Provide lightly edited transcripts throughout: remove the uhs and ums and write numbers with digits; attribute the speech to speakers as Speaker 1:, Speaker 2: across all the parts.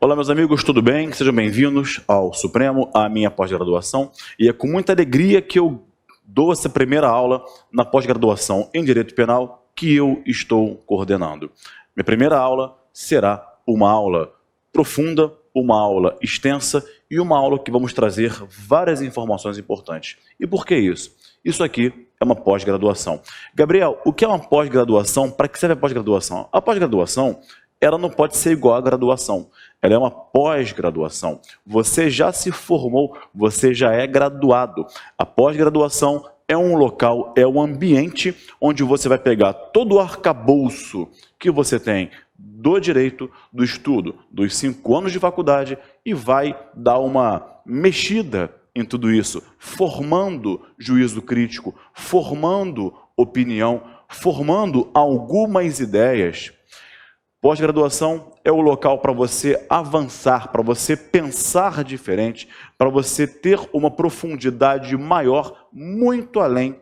Speaker 1: Olá, meus amigos, tudo bem? Sejam bem-vindos ao Supremo, à minha pós-graduação. E é com muita alegria que eu dou essa primeira aula na pós-graduação em Direito Penal que eu estou coordenando. Minha primeira aula será uma aula profunda, uma aula extensa e uma aula que vamos trazer várias informações importantes. E por que isso? Isso aqui é uma pós-graduação. Gabriel, o que é uma pós-graduação? Para que serve a pós-graduação? A pós-graduação, ela não pode ser igual à graduação. Ela é uma pós-graduação. Você já se formou, você já é graduado. A pós-graduação é um local, é um ambiente onde você vai pegar todo o arcabouço que você tem do direito, do estudo, dos 5 anos de faculdade e vai dar uma mexida em tudo isso, formando juízo crítico, formando opinião, formando algumas ideias. Pós-graduação é o local para você avançar, para você pensar diferente, para você ter uma profundidade maior, muito além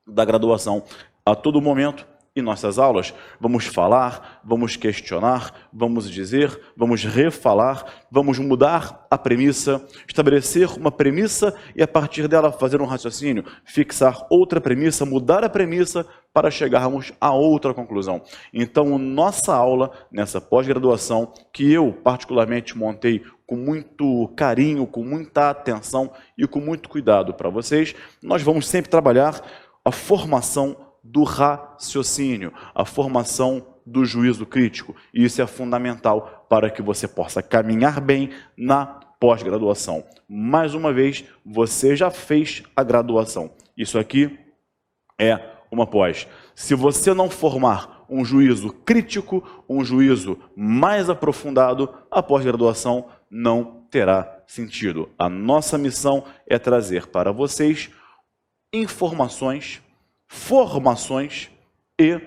Speaker 1: da graduação. A todo momento, em nossas aulas, vamos falar, vamos questionar, vamos dizer, vamos refalar, vamos mudar a premissa, estabelecer uma premissa e a partir dela fazer um raciocínio, fixar outra premissa, mudar a premissa para chegarmos a outra conclusão. Então, nossa aula nessa pós-graduação, que eu particularmente montei com muito carinho, com muita atenção e com muito cuidado para vocês, nós vamos sempre trabalhar a formação do raciocínio, a formação do juízo crítico. E isso é fundamental para que você possa caminhar bem na pós-graduação. Mais uma vez, você já fez a graduação. Isso aqui é uma pós. Se você não formar um juízo crítico, um juízo mais aprofundado, a pós-graduação não terá sentido. A nossa missão é trazer para vocês informações, formações e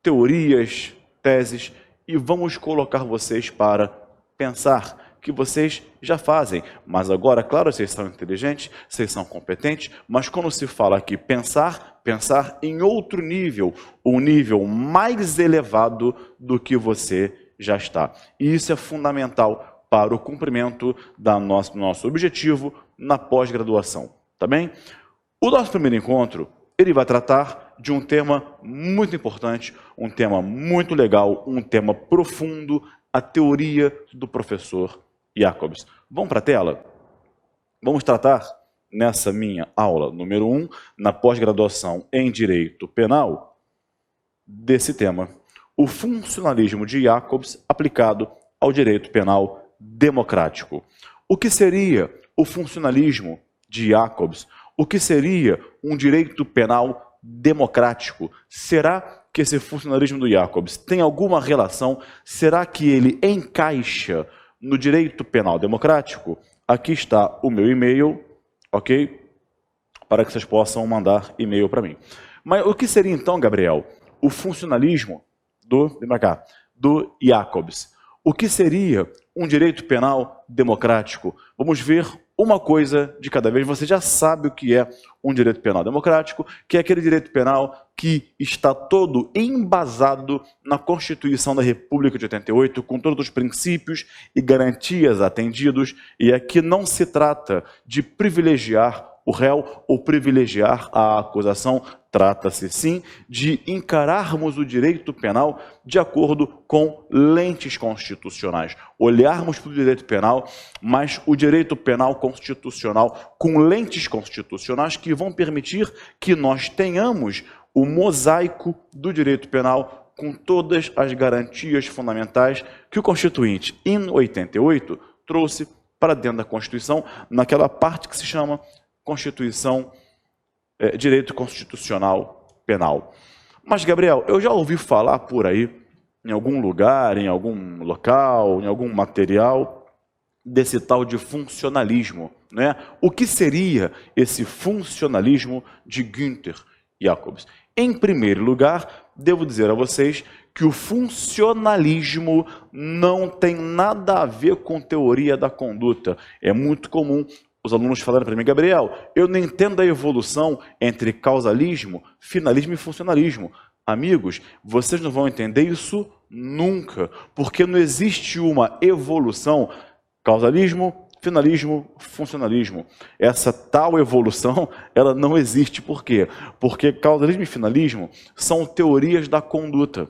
Speaker 1: teorias, teses, e vamos colocar vocês para pensar, que vocês já fazem. Mas agora, claro, vocês são inteligentes, vocês são competentes, mas quando se fala aqui pensar, pensar em outro nível, um nível mais elevado do que você já está. E isso é fundamental para o cumprimento do nosso objetivo na pós-graduação, tá bem? O nosso primeiro encontro, ele vai tratar de um tema muito importante, um tema muito legal, um tema profundo, a teoria do professor Jacobs. Vamos para a tela? Vamos tratar, nessa minha aula número 1, na pós-graduação em Direito Penal, desse tema. O funcionalismo de Jacobs aplicado ao direito penal democrático. O que seria o funcionalismo de Jacobs? O que seria um direito penal democrático? Será que esse funcionalismo do Jacobs tem alguma relação? Será que ele encaixa no direito penal democrático? Aqui está o meu e-mail, ok? Para que vocês possam mandar e-mail para mim. Mas o que seria então, Gabriel, o funcionalismo do Jacobs? O que seria um direito penal democrático? Vamos ver uma coisa de cada vez. Você já sabe o que é um direito penal democrático, que é aquele direito penal que está todo embasado na Constituição da República de 88, com todos os princípios e garantias atendidos, e aqui não se trata de privilegiar o réu ou privilegiar a acusação, trata-se sim de encararmos o direito penal de acordo com lentes constitucionais. Olharmos para o direito penal, mas o direito penal constitucional com lentes constitucionais que vão permitir que nós tenhamos o mosaico do direito penal com todas as garantias fundamentais que o Constituinte, em 88, trouxe para dentro da Constituição, naquela parte que se chama Constituição, Direito Constitucional Penal. Mas, Gabriel, eu já ouvi falar por aí, em algum lugar, em algum local, em algum material, desse tal de funcionalismo, né? O que seria esse funcionalismo de Günther Jacobs? Em primeiro lugar, devo dizer a vocês que o funcionalismo não tem nada a ver com teoria da conduta. É muito comum os alunos falaram para mim, Gabriel, eu não entendo a evolução entre causalismo, finalismo e funcionalismo. Amigos, vocês não vão entender isso Nunca, porque não existe uma evolução, causalismo, finalismo, funcionalismo. Essa tal evolução, ela não existe. Por quê? Porque causalismo e finalismo são teorias da conduta.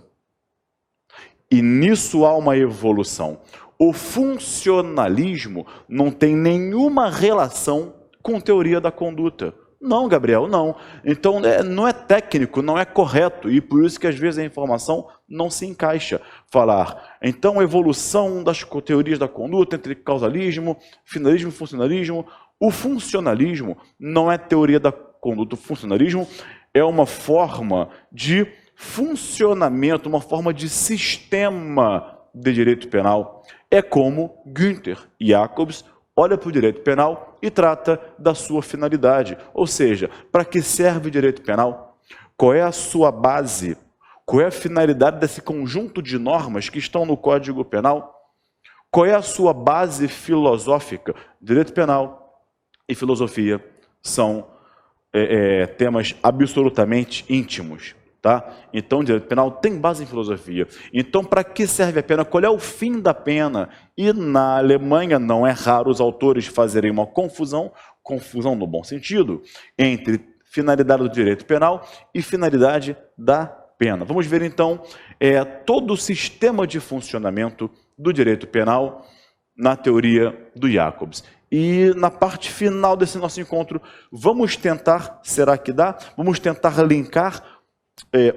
Speaker 1: E nisso há uma evolução. O funcionalismo não tem nenhuma relação com teoria da conduta. Não, Gabriel, não. Então, não é técnico, não é correto, e por isso que às vezes a informação não se encaixa. Falar, então, evolução das teorias da conduta entre causalismo, finalismo e funcionalismo. O funcionalismo não é teoria da conduta. O funcionalismo é uma forma de funcionamento, uma forma de sistema de direito penal. É como Günther Jacobs olha para o direito penal e trata da sua finalidade. Ou seja, para que serve o direito penal? Qual é a sua base? Qual é a finalidade desse conjunto de normas que estão no Código Penal? Qual é a sua base filosófica? Direito penal e filosofia são temas absolutamente íntimos. Tá? Então, o direito penal tem base em filosofia. Então, para que serve a pena? Qual é o fim da pena? E na Alemanha não é raro os autores fazerem uma confusão no bom sentido, entre finalidade do direito penal e finalidade da pena. Vamos ver então todo o sistema de funcionamento do direito penal na teoria do Jacobs. E na parte final desse nosso encontro, vamos tentar, será que dá? Vamos tentar linkar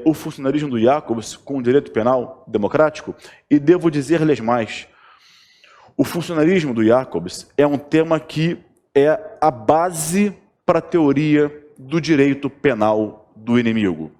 Speaker 1: o funcionalismo do Jacobs com o direito penal democrático, e devo dizer-lhes mais. O funcionalismo do Jacobs é um tema que é a base para a teoria do direito penal do inimigo.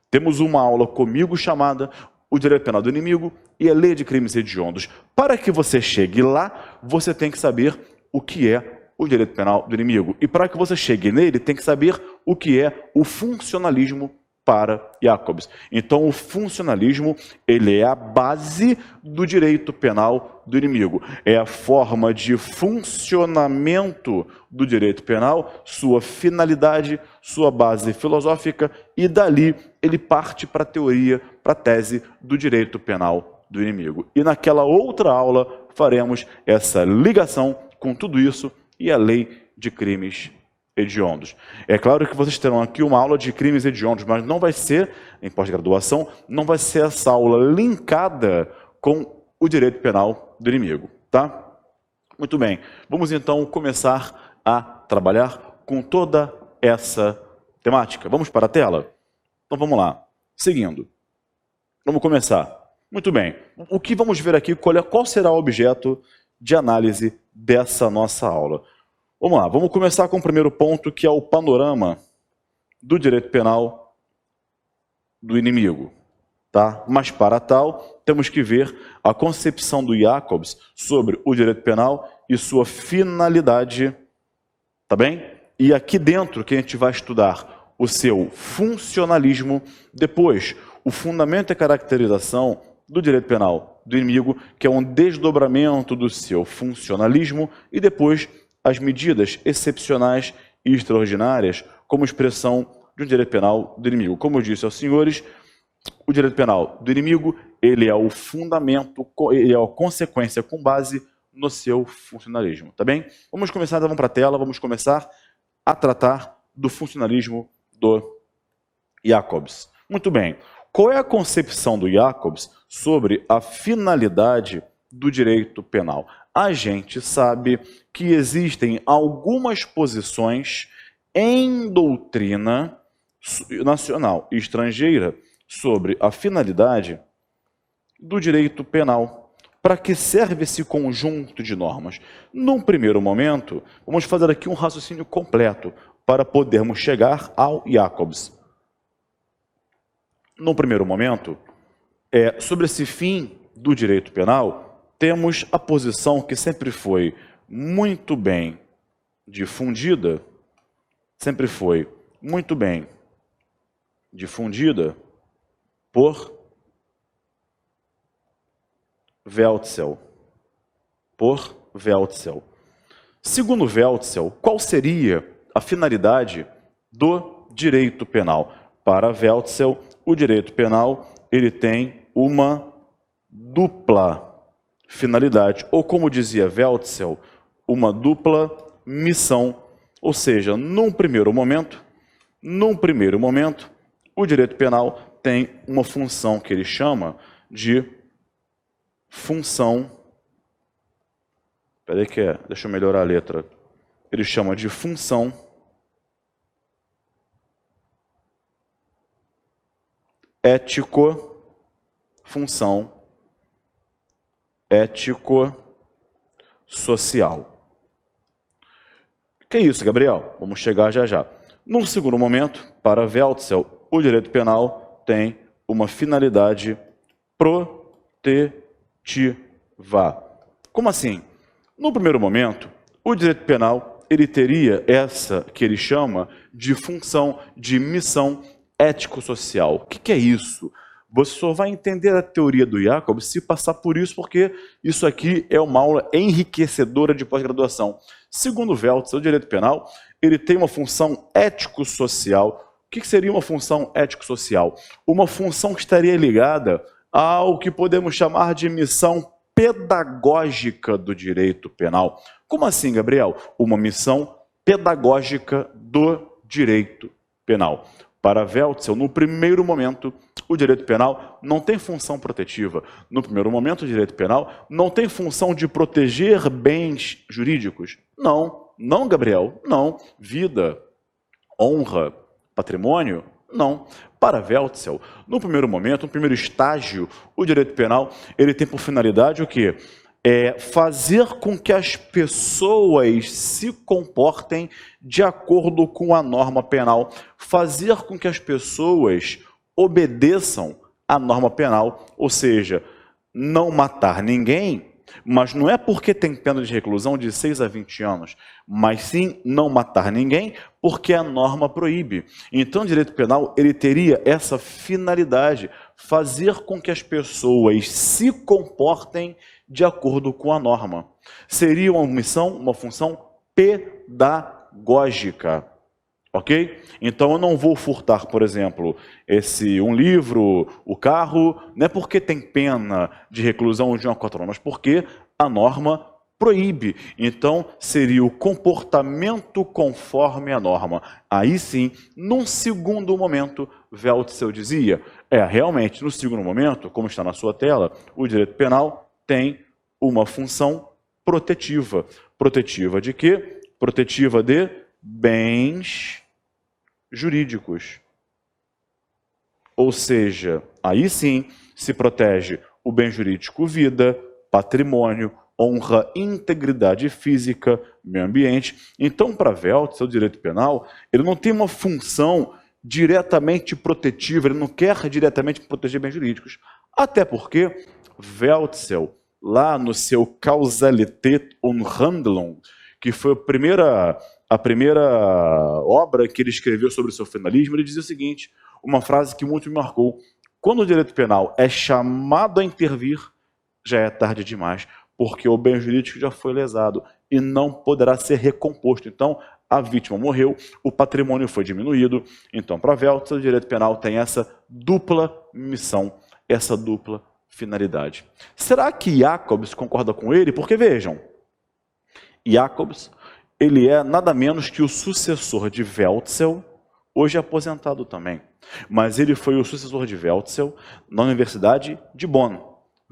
Speaker 1: Temos uma aula comigo chamada O Direito Penal do Inimigo e a Lei de Crimes Hediondos. Para que você chegue lá, você tem que saber o que é o direito penal do inimigo. E para que você chegue nele, tem que saber o que é o funcionalismo para Jacobs. Então, o funcionalismo, ele é a base do direito penal do inimigo. É a forma de funcionamento do direito penal, sua finalidade, sua base filosófica, e dali ele parte para a teoria, para a tese do direito penal do inimigo. E naquela outra aula faremos essa ligação com tudo isso e a lei de crimes hediondos. É claro que vocês terão aqui uma aula de crimes hediondos, mas não vai ser, em pós-graduação, não vai ser essa aula linkada com o direito penal do inimigo, tá? Muito bem, vamos então começar a trabalhar com toda essa temática. Vamos para a tela? Então vamos lá, seguindo. Vamos começar. Muito bem, o que vamos ver aqui, qual será o objeto de análise dessa nossa aula? Vamos lá, vamos começar com o primeiro ponto, que é o panorama do direito penal do inimigo. Tá? Mas para tal, temos que ver a concepção do Jacobs sobre o direito penal e sua finalidade, tá bem? E aqui dentro que a gente vai estudar o seu funcionalismo, depois o fundamento e caracterização do direito penal do inimigo, que é um desdobramento do seu funcionalismo, e depois as medidas excepcionais e extraordinárias como expressão de um direito penal do inimigo. Como eu disse aos senhores, o direito penal do inimigo, ele é o fundamento, ele é a consequência com base no seu funcionalismo, tá bem? Vamos começar, então vamos para a tela, vamos começar a tratar do funcionalismo do Jacobs. Muito bem, qual é a concepção do Jacobs sobre a finalidade do direito penal? A gente sabe que existem algumas posições em doutrina nacional e estrangeira sobre a finalidade do direito penal. Para que serve esse conjunto de normas? Num primeiro momento, vamos fazer aqui um raciocínio completo para podermos chegar ao Jacobs. Num primeiro momento, sobre esse fim do direito penal, temos a posição que sempre foi muito bem difundida, por Weltzel. Segundo Weltzel, qual seria a finalidade do direito penal? Para Weltzel, o direito penal ele tem uma dupla finalidade, ou como dizia Weltzel, uma dupla missão. Ou seja, num primeiro momento, o direito penal tem uma função que ele chama de função. Peraí deixa eu melhorar a letra. Ele chama de função ético-social. O que é isso, Gabriel? Vamos chegar já já. Num segundo momento, para Weltzel, o direito penal tem uma finalidade protetiva. Como assim? No primeiro momento, o direito penal ele teria essa que ele chama de função de missão ético-social. O que é isso? Você só vai entender a teoria do Jacob se passar por isso, porque isso aqui é uma aula enriquecedora de pós-graduação. Segundo Weltzel, o direito penal ele tem uma função ético-social. O que seria uma função ético-social? Uma função que estaria ligada ao que podemos chamar de missão pedagógica do direito penal. Como assim, Gabriel? Uma missão pedagógica do direito penal. Para Weltzel, no primeiro momento, o direito penal não tem função protetiva. No primeiro momento, o direito penal não tem função de proteger bens jurídicos. Não, Gabriel, não. Vida, honra, patrimônio, não. Para Weltzel, no primeiro momento, no primeiro estágio, o direito penal ele tem por finalidade o quê? Fazer com que as pessoas se comportem de acordo com a norma penal, fazer com que as pessoas obedeçam à norma penal, ou seja, não matar ninguém, mas não é porque tem pena de reclusão de 6 a 20 anos, mas sim não matar ninguém porque a norma proíbe. Então o direito penal ele teria essa finalidade, fazer com que as pessoas se comportem de acordo com a norma. Seria uma função pedagógica. Ok? Então eu não vou furtar, por exemplo, um livro, o carro, não é porque tem pena de reclusão de 1 a 4 anos, mas porque a norma proíbe. Então seria o comportamento conforme a norma. Aí sim, num segundo momento, Weltzel dizia, realmente, no segundo momento, como está na sua tela, o direito penal tem uma função protetiva. Protetiva de quê? Protetiva de bens jurídicos. Ou seja, aí sim se protege o bem jurídico vida, patrimônio, honra, integridade física, meio ambiente. Então, para Weltzel, o direito penal, ele não tem uma função diretamente protetiva, ele não quer diretamente proteger bens jurídicos. Até porque Weltzel, lá no seu Kausalität und Handlung, que foi a primeira obra que ele escreveu sobre o seu finalismo, ele dizia o seguinte, uma frase que muito me marcou: quando o direito penal é chamado a intervir, já é tarde demais, porque o bem jurídico já foi lesado e não poderá ser recomposto. Então, a vítima morreu, o patrimônio foi diminuído. Então, para Weltzel, o direito penal tem essa dupla missão, essa dupla finalidade. Será que Jacobs concorda com ele? Porque, vejam, Jacobs, ele é nada menos que o sucessor de Weltzel, hoje aposentado também. Mas ele foi o sucessor de Weltzel na Universidade de Bonn.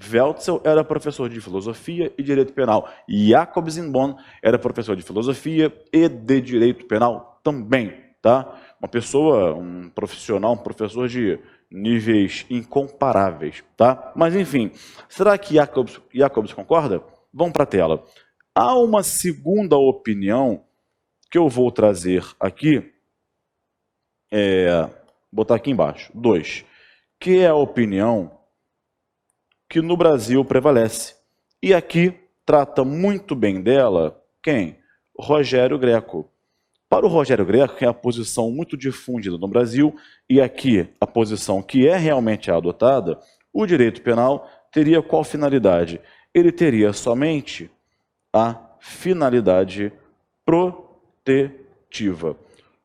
Speaker 1: Weltzel era professor de filosofia e direito penal. Jacobs em Bonn era professor de filosofia e de direito penal também. Tá? Uma pessoa, um profissional, um professor de níveis incomparáveis. Tá? Mas enfim, será que Jacobs concorda? Vamos para a tela. Há uma segunda opinião que eu vou trazer aqui, botar aqui embaixo, 2, que é a opinião que no Brasil prevalece. E aqui trata muito bem dela quem? Rogério Greco. Para o Rogério Greco, que é a posição muito difundida no Brasil, e aqui a posição que é realmente adotada, o direito penal teria qual finalidade? Ele teria somente a finalidade protetiva.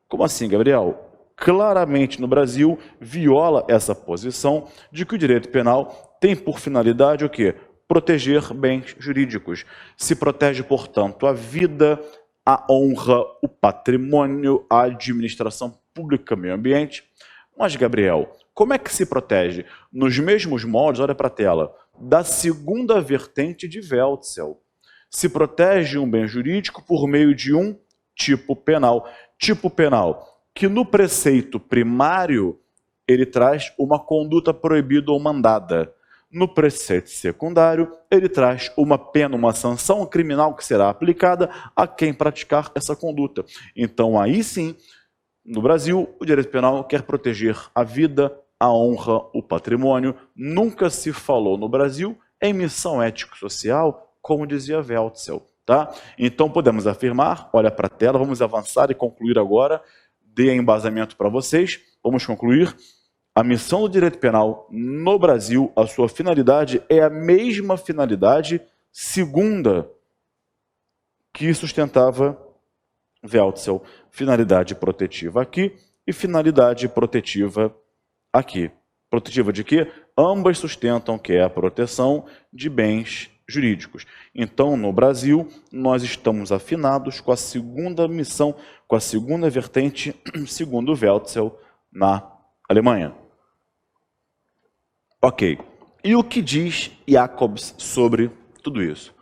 Speaker 1: Como assim, Gabriel? Claramente no Brasil viola essa posição de que o direito penal tem por finalidade o quê? Proteger bens jurídicos. Se protege, portanto, a vida, a honra, o patrimônio, a administração pública, meio ambiente. Mas, Gabriel, como é que se protege? Nos mesmos moldes, olha para a tela, da segunda vertente de Weltzel. Se protege um bem jurídico por meio de um tipo penal. Tipo penal, que no preceito primário, ele traz uma conduta proibida ou mandada. No preceito secundário, ele traz uma pena, uma sanção criminal que será aplicada a quem praticar essa conduta. Então, aí sim, no Brasil, o direito penal quer proteger a vida, a honra, o patrimônio. Nunca se falou no Brasil em missão ético-social, como dizia Weltzel. Tá? Então, podemos afirmar, olha para a tela, vamos avançar e concluir agora, dê embasamento para vocês, vamos concluir. A missão do direito penal no Brasil, a sua finalidade é a mesma finalidade segunda que sustentava Weltzel, finalidade protetiva aqui e finalidade protetiva aqui. Protetiva de quê? Ambas sustentam que é a proteção de bens jurídicos. Então, no Brasil, nós estamos afinados com a segunda missão, com a segunda vertente, segundo Weltzel, na Alemanha. Ok. E o que diz Jacobs sobre tudo isso?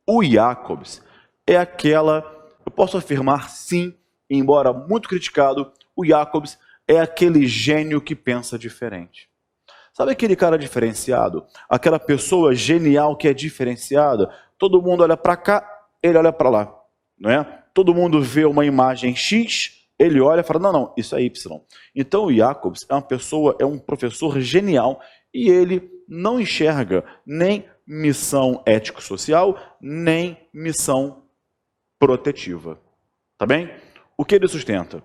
Speaker 1: O Jacobs é aquela... Eu posso afirmar, sim, embora muito criticado, o Jacobs é aquele gênio que pensa diferente. Sabe aquele cara diferenciado? Aquela pessoa genial que é diferenciada? Todo mundo olha para cá, ele olha para lá. Não é? Todo mundo vê uma imagem X, ele olha e fala, não, não, isso é Y. Então o Jacobs é uma pessoa, é um professor genial e ele não enxerga nem missão ético-social, nem missão protetiva. Tá bem? O que ele sustenta?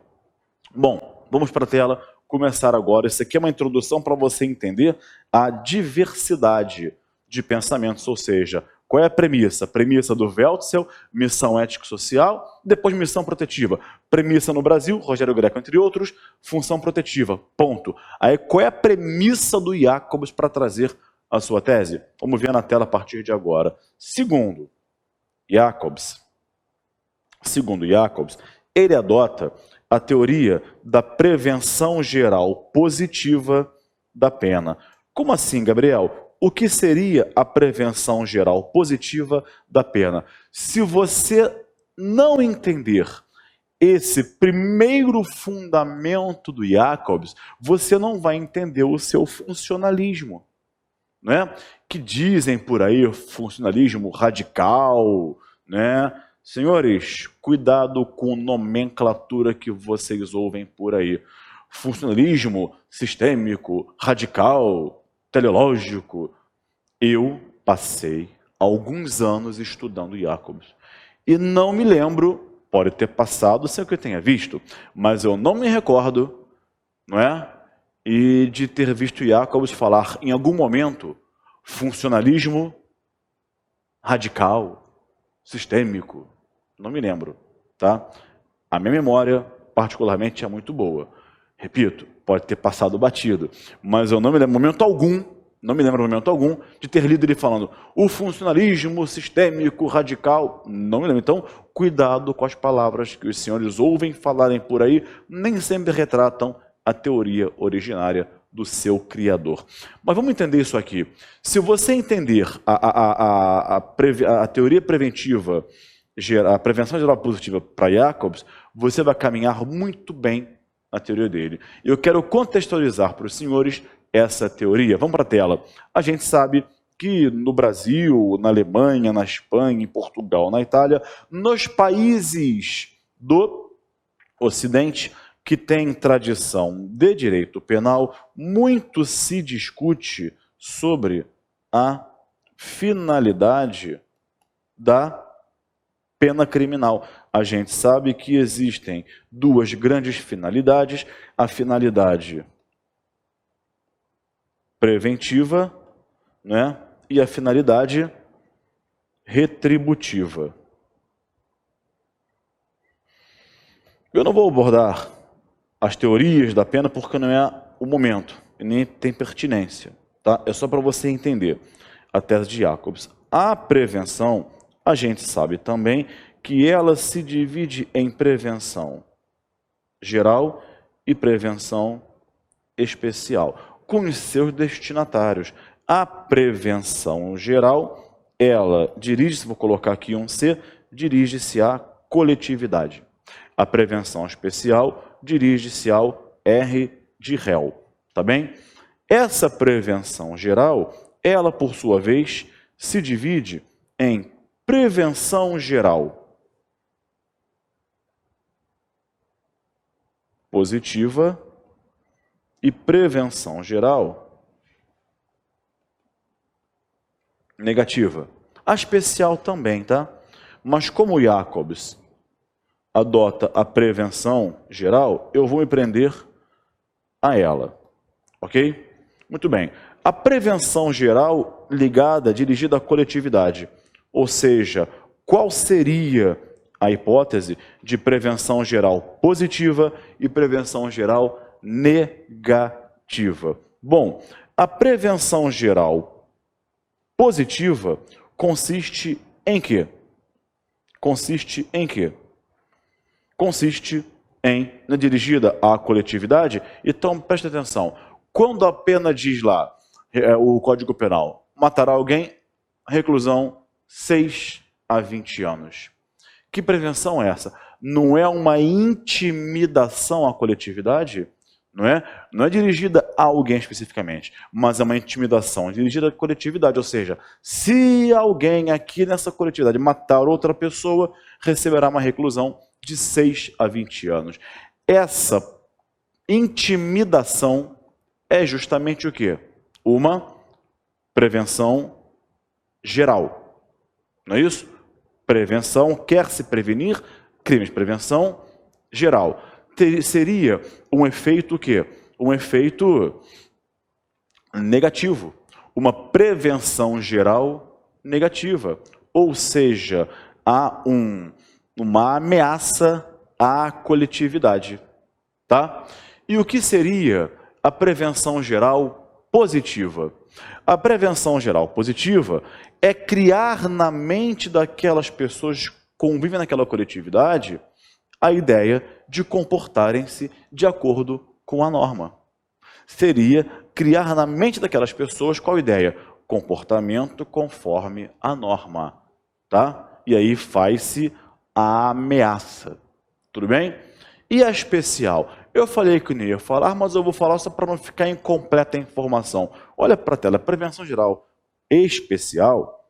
Speaker 1: Bom, vamos para a tela começar agora. Isso aqui é uma introdução para você entender a diversidade de pensamentos, ou seja, qual é a premissa? Premissa do Weltzel, missão ético-social, depois missão protetiva. Premissa no Brasil, Rogério Greco, entre outros, função protetiva, ponto. Aí qual é a premissa do Jacobs para trazer a sua tese? Vamos ver na tela a partir de agora. Segundo Jacobs, ele adota a teoria da prevenção geral positiva da pena. Como assim, Gabriel? O que seria a prevenção geral positiva da pena? Se você não entender esse primeiro fundamento do Jacobs, você não vai entender o seu funcionalismo, né? Que dizem por aí funcionalismo radical, né? Senhores, cuidado com a nomenclatura que vocês ouvem por aí. Funcionalismo sistêmico, radical, teleológico. Eu passei alguns anos estudando Jacobs e não me lembro, pode ter passado sem que eu tenha visto, mas eu não me recordo, não é? E de ter visto Jacobs falar em algum momento funcionalismo radical, sistêmico. Não me lembro, tá? A minha memória, particularmente, é muito boa. Repito, pode ter passado batido, mas eu não me lembro momento algum, de ter lido ele falando o funcionalismo sistêmico radical. Não me lembro. Então, cuidado com as palavras que os senhores ouvem falarem por aí, nem sempre retratam a teoria originária do seu criador. Mas vamos entender isso aqui. Se você entender a teoria preventiva, a prevenção geral positiva para Jacobs, você vai caminhar muito bem na teoria dele. Eu quero contextualizar para os senhores essa teoria. Vamos para a tela. A gente sabe que no Brasil, na Alemanha, na Espanha, em Portugal, na Itália, nos países do Ocidente que têm tradição de direito penal, muito se discute sobre a finalidade da pena criminal. A gente sabe que existem duas grandes finalidades, a finalidade preventiva, né, e a finalidade retributiva. Eu não vou abordar as teorias da pena porque não é o momento, e nem tem pertinência. Tá? É só para você entender a tese de Jacobs. A prevenção, a gente sabe também que ela se divide em prevenção geral e prevenção especial, com os seus destinatários. A prevenção geral, ela dirige-se, vou colocar aqui um C, dirige-se à coletividade. A prevenção especial dirige-se ao R de réu, tá bem? Essa prevenção geral, ela por sua vez, se divide em prevenção geral positiva e prevenção geral negativa. A especial também, tá? Mas como Jacobs adota a prevenção geral, eu vou me prender a ela, ok? Muito bem. A prevenção geral ligada, dirigida à coletividade, ou seja, qual seria a hipótese de prevenção geral positiva e prevenção geral negativa? Bom, a prevenção geral positiva consiste em quê? Consiste em quê? Consiste em, dirigida à coletividade. Então, preste atenção. Quando a pena diz lá, o Código Penal, matará alguém, reclusão 6 a 20 anos. Que prevenção é essa? Não é uma intimidação à coletividade? Não é dirigida a alguém especificamente, mas é uma intimidação dirigida à coletividade. Ou seja, se alguém aqui nessa coletividade matar outra pessoa, receberá uma reclusão de 6 a 20 anos. Essa intimidação é justamente o quê? Uma prevenção geral. Não é isso? Prevenção, quer se prevenir crimes. Prevenção geral. Seria um efeito o quê? Um efeito negativo. Uma prevenção geral negativa. Ou seja, há uma ameaça à coletividade. Tá? E o que seria a prevenção geral positiva? A prevenção geral positiva é criar na mente daquelas pessoas que convivem naquela coletividade a ideia de comportarem-se de acordo com a norma. Seria criar na mente daquelas pessoas qual ideia? Comportamento conforme a norma. Tá? E aí faz-se a ameaça. Tudo bem? E a especial? Eu falei que não ia falar, mas eu vou falar só para não ficar incompleta a informação. Olha para a tela, prevenção geral especial,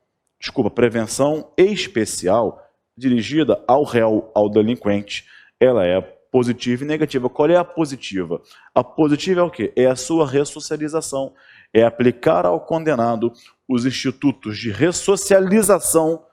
Speaker 1: prevenção especial dirigida ao réu, ao delinquente, ela é positiva e negativa. Qual é a positiva? A positiva é o quê? É a sua ressocialização, é aplicar ao condenado os institutos de ressocialização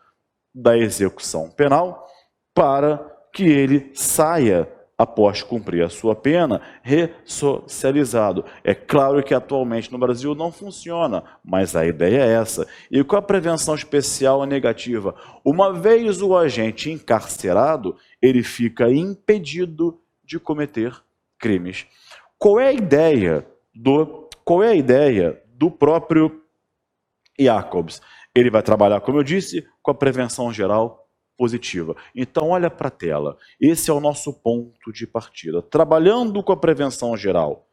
Speaker 1: da execução penal para que ele saia, após cumprir a sua pena, ressocializado. É claro que atualmente no Brasil não funciona, mas a ideia é essa. E com a prevenção especial negativa, uma vez o agente encarcerado, ele fica impedido de cometer crimes. Qual é a ideia do próprio Jacobs? Ele vai trabalhar, como eu disse, com a prevenção geral positiva. Então, olha para a tela. Esse é o nosso ponto de partida. Trabalhando com a prevenção geral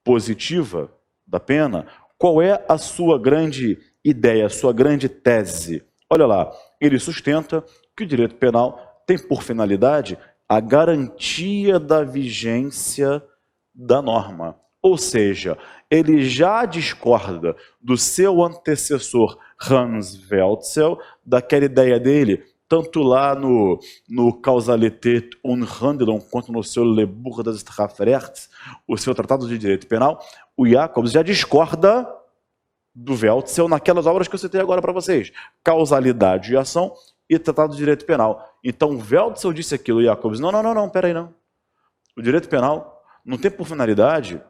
Speaker 1: positiva da pena, qual é a sua grande ideia, a sua grande tese? Olha lá, ele sustenta que o direito penal tem por finalidade a garantia da vigência da norma. Ou seja, ele já discorda do seu antecessor Hans Welzel, daquela ideia dele, tanto lá no Causalität und Handlung, quanto no seu Lebuch das Strafrechts, o seu Tratado de Direito Penal, o Jacobs já discorda do Welzel naquelas obras que eu citei agora para vocês. Causalidade e ação e Tratado de Direito Penal. Então, Welzel disse aquilo, Jacobs, não, peraí não. O direito penal não tem por finalidade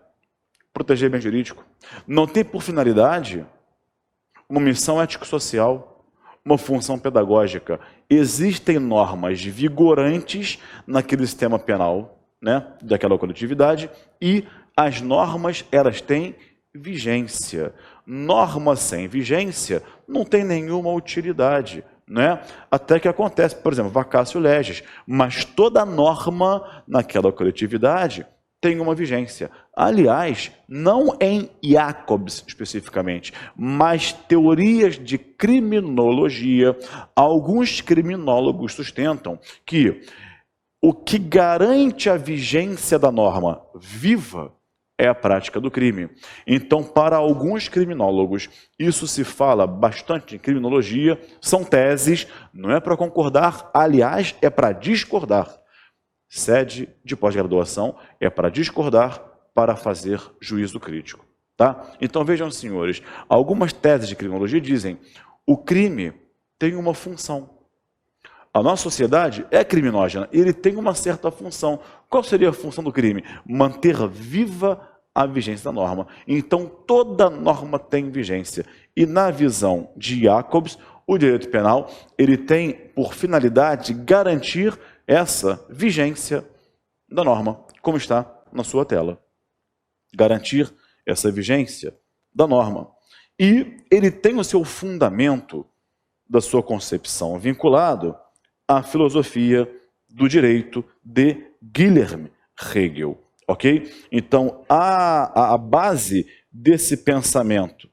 Speaker 1: proteger bem jurídico, não tem por finalidade uma missão ético-social, uma função pedagógica. Existem normas vigorantes naquele sistema penal, né, daquela coletividade, e as normas, elas têm vigência. Norma sem vigência não tem nenhuma utilidade, né? Até que acontece, por exemplo, vacatio legis, mas toda norma naquela coletividade tem uma vigência. Aliás, não em Jacobs especificamente, mas teorias de criminologia, alguns criminólogos sustentam que o que garante a vigência da norma viva é a prática do crime. Então, para alguns criminólogos, isso se fala bastante em criminologia, são teses, não é para concordar, aliás, é para discordar. Sede de pós-graduação é para discordar, para fazer juízo crítico. Tá? Então, vejam, senhores, algumas teses de criminologia dizem o crime tem uma função. A nossa sociedade é criminógena, ele tem uma certa função. Qual seria a função do crime? Manter viva a vigência da norma. Então, toda norma tem vigência. E na visão de Jacobs, o direito penal ele tem por finalidade garantir essa vigência da norma, como está na sua tela. Garantir essa vigência da norma. E ele tem o seu fundamento da sua concepção vinculado à filosofia do direito de Guilherme Hegel, ok? Então, a base desse pensamento,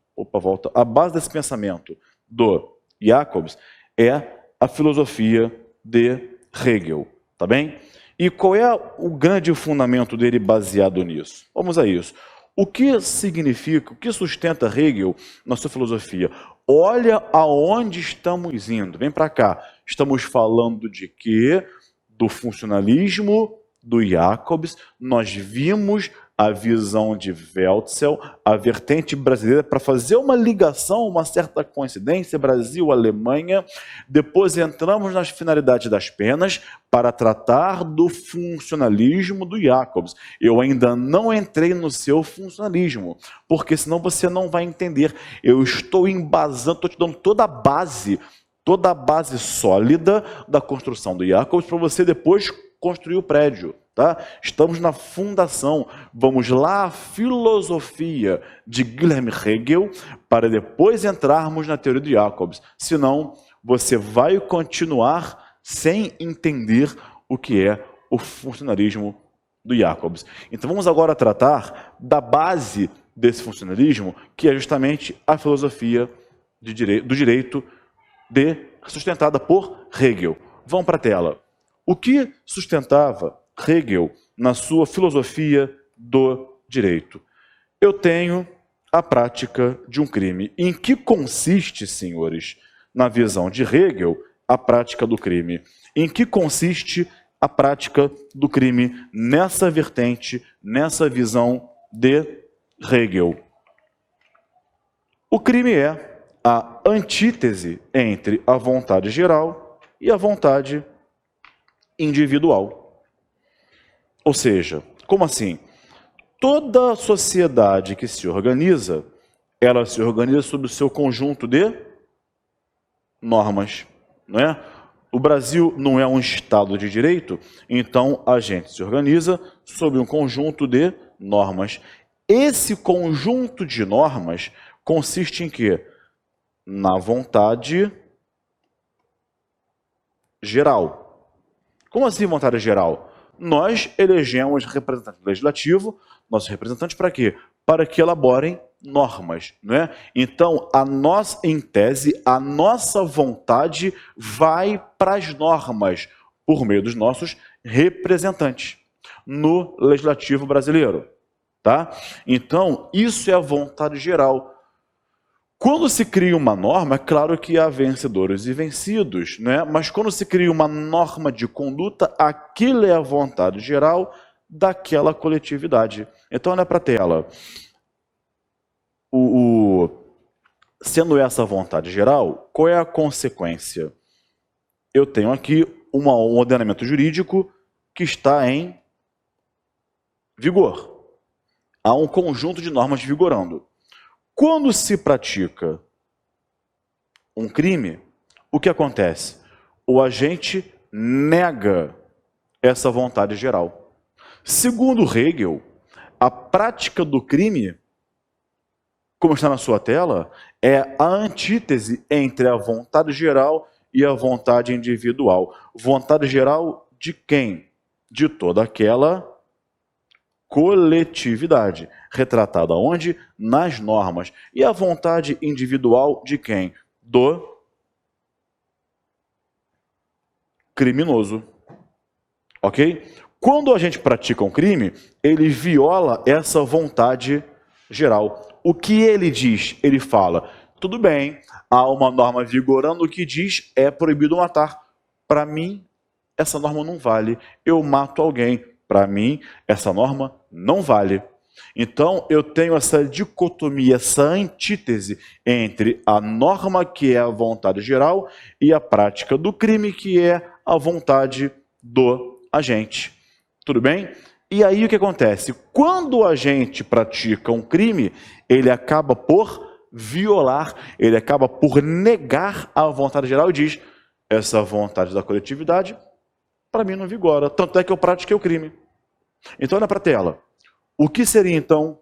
Speaker 1: a base desse pensamento do Jacobs é a filosofia de Hegel, tá bem? E qual é o grande fundamento dele baseado nisso? Vamos a isso. O que significa, o que sustenta Hegel na sua filosofia? Olha aonde estamos indo. Vem para cá. Estamos falando de quê? Do funcionalismo do Jacobs. Nós vimos a visão de Weltzel, a vertente brasileira, para fazer uma ligação, uma certa coincidência, Brasil, Alemanha. Depois entramos nas finalidades das penas para tratar do funcionalismo do Jacobs. Eu ainda não entrei no seu funcionalismo, porque senão você não vai entender. Eu estou embasando, estou te dando toda a base sólida da construção do Jacobs para você depois construir o prédio. Tá? Estamos na fundação. Vamos lá à filosofia de Guilherme Hegel para depois entrarmos na teoria de Jacobs. Senão, você vai continuar sem entender o que é o funcionalismo do Jacobs. Então vamos agora tratar da base desse funcionalismo, que é justamente a filosofia do direito sustentada por Hegel. Vamos para a tela. O que sustentava Hegel na sua filosofia do direito? Eu tenho a prática de um crime. Em que consiste, senhores, na visão de Hegel, a prática do crime? Em que consiste a prática do crime nessa vertente, nessa visão de Hegel? O crime é a antítese entre a vontade geral e a vontade individual. Ou seja, como assim? Toda sociedade que se organiza, ela se organiza sob o seu conjunto de normas, não é? O Brasil não é um Estado de direito, então a gente se organiza sob um conjunto de normas. Esse conjunto de normas consiste em quê? Na vontade geral. Como assim vontade geral? Nós elegemos representante legislativo, nossos representantes para quê? Para que elaborem normas, não é? Então, em tese, a nossa vontade vai para as normas por meio dos nossos representantes no legislativo brasileiro, tá? Então, isso é a vontade geral. Quando se cria uma norma, é claro que há vencedores e vencidos, né? Mas quando se cria uma norma de conduta, aquilo é a vontade geral daquela coletividade. Então, olha para a tela. Sendo essa a vontade geral, qual é a consequência? Eu tenho aqui um ordenamento jurídico que está em vigor. Há um conjunto de normas vigorando. Quando se pratica um crime, o que acontece? O agente nega essa vontade geral. Segundo Hegel, a prática do crime como está na sua tela, é a antítese entre a vontade geral e a vontade individual. Vontade geral de quem? De toda aquela coletividade, retratada onde? Nas normas. E a vontade individual de quem? Do criminoso. Ok? Quando a gente pratica um crime, ele viola essa vontade geral. O que ele diz? Ele fala, tudo bem, há uma norma vigorando que diz é proibido matar. Para mim, essa norma não vale. Eu mato alguém. Para mim, essa norma não vale. Então, eu tenho essa dicotomia, essa antítese entre a norma, que é a vontade geral, e a prática do crime, que é a vontade do agente. Tudo bem? E aí o que acontece? Quando a gente pratica um crime, ele acaba por violar, ele acaba por negar a vontade geral e diz, essa vontade da coletividade, para mim não vigora, tanto é que eu pratiquei o crime. Então olha para a tela. O que seria então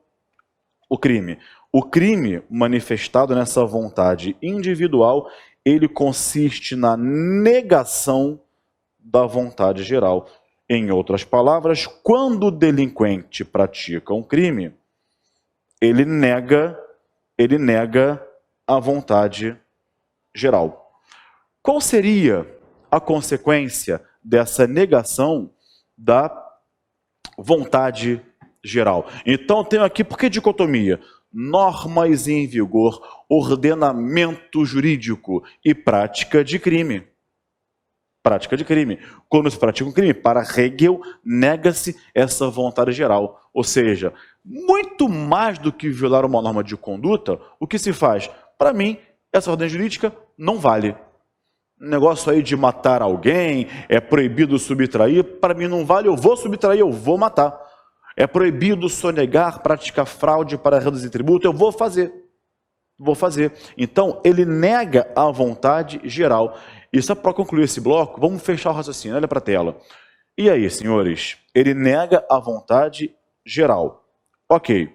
Speaker 1: o crime? O crime manifestado nessa vontade individual, ele consiste na negação da vontade geral. Em outras palavras, quando o delinquente pratica um crime, ele nega a vontade geral. Qual seria a consequência dessa negação da vontade geral? Então, tenho aqui, por que dicotomia? Normas em vigor, ordenamento jurídico e prática de crime. Prática de crime. Quando se pratica um crime, para Hegel, nega-se essa vontade geral. Ou seja, muito mais do que violar uma norma de conduta, o que se faz? Para mim, essa ordem jurídica não vale. Negócio aí de matar alguém, é proibido subtrair, para mim não vale, eu vou subtrair, eu vou matar. É proibido sonegar, praticar fraude para reduzir tributo, eu vou fazer. Vou fazer. Então, ele nega a vontade geral. E só para concluir esse bloco, vamos fechar o raciocínio, olha para a tela. E aí, senhores? Ele nega a vontade geral. Ok.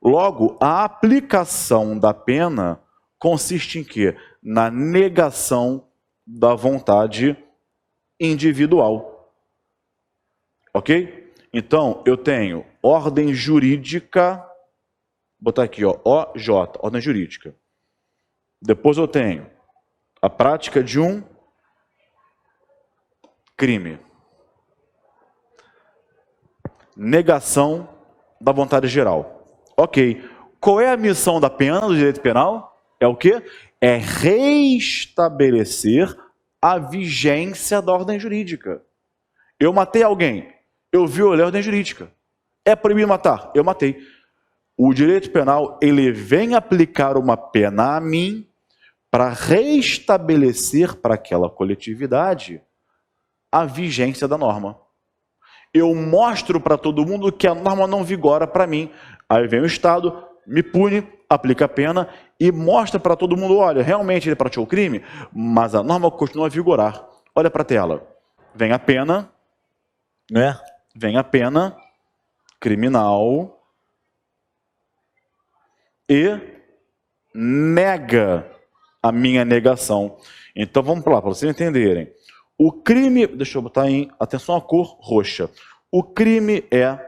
Speaker 1: Logo, a aplicação da pena consiste em quê? Na negação da vontade individual. Ok? Então, eu tenho ordem jurídica, vou botar aqui, ó, OJ, ordem jurídica. Depois eu tenho a prática de um crime. Negação da vontade geral. Ok. Qual é a missão da pena, do direito penal? É o quê? É restabelecer a vigência da ordem jurídica. Eu matei alguém, eu violei a ordem jurídica. É proibido matar? Eu matei. O direito penal, ele vem aplicar uma pena a mim para restabelecer para aquela coletividade a vigência da norma. Eu mostro para todo mundo que a norma não vigora para mim. Aí vem o Estado, me pune, aplica a pena e mostra para todo mundo, olha, realmente ele praticou o crime, mas a norma continua a vigorar. Olha para a tela. Vem a pena, né? Vem a pena criminal e nega a minha negação. Então vamos lá, para vocês entenderem. O crime, deixa eu botar em atenção a cor roxa. O crime é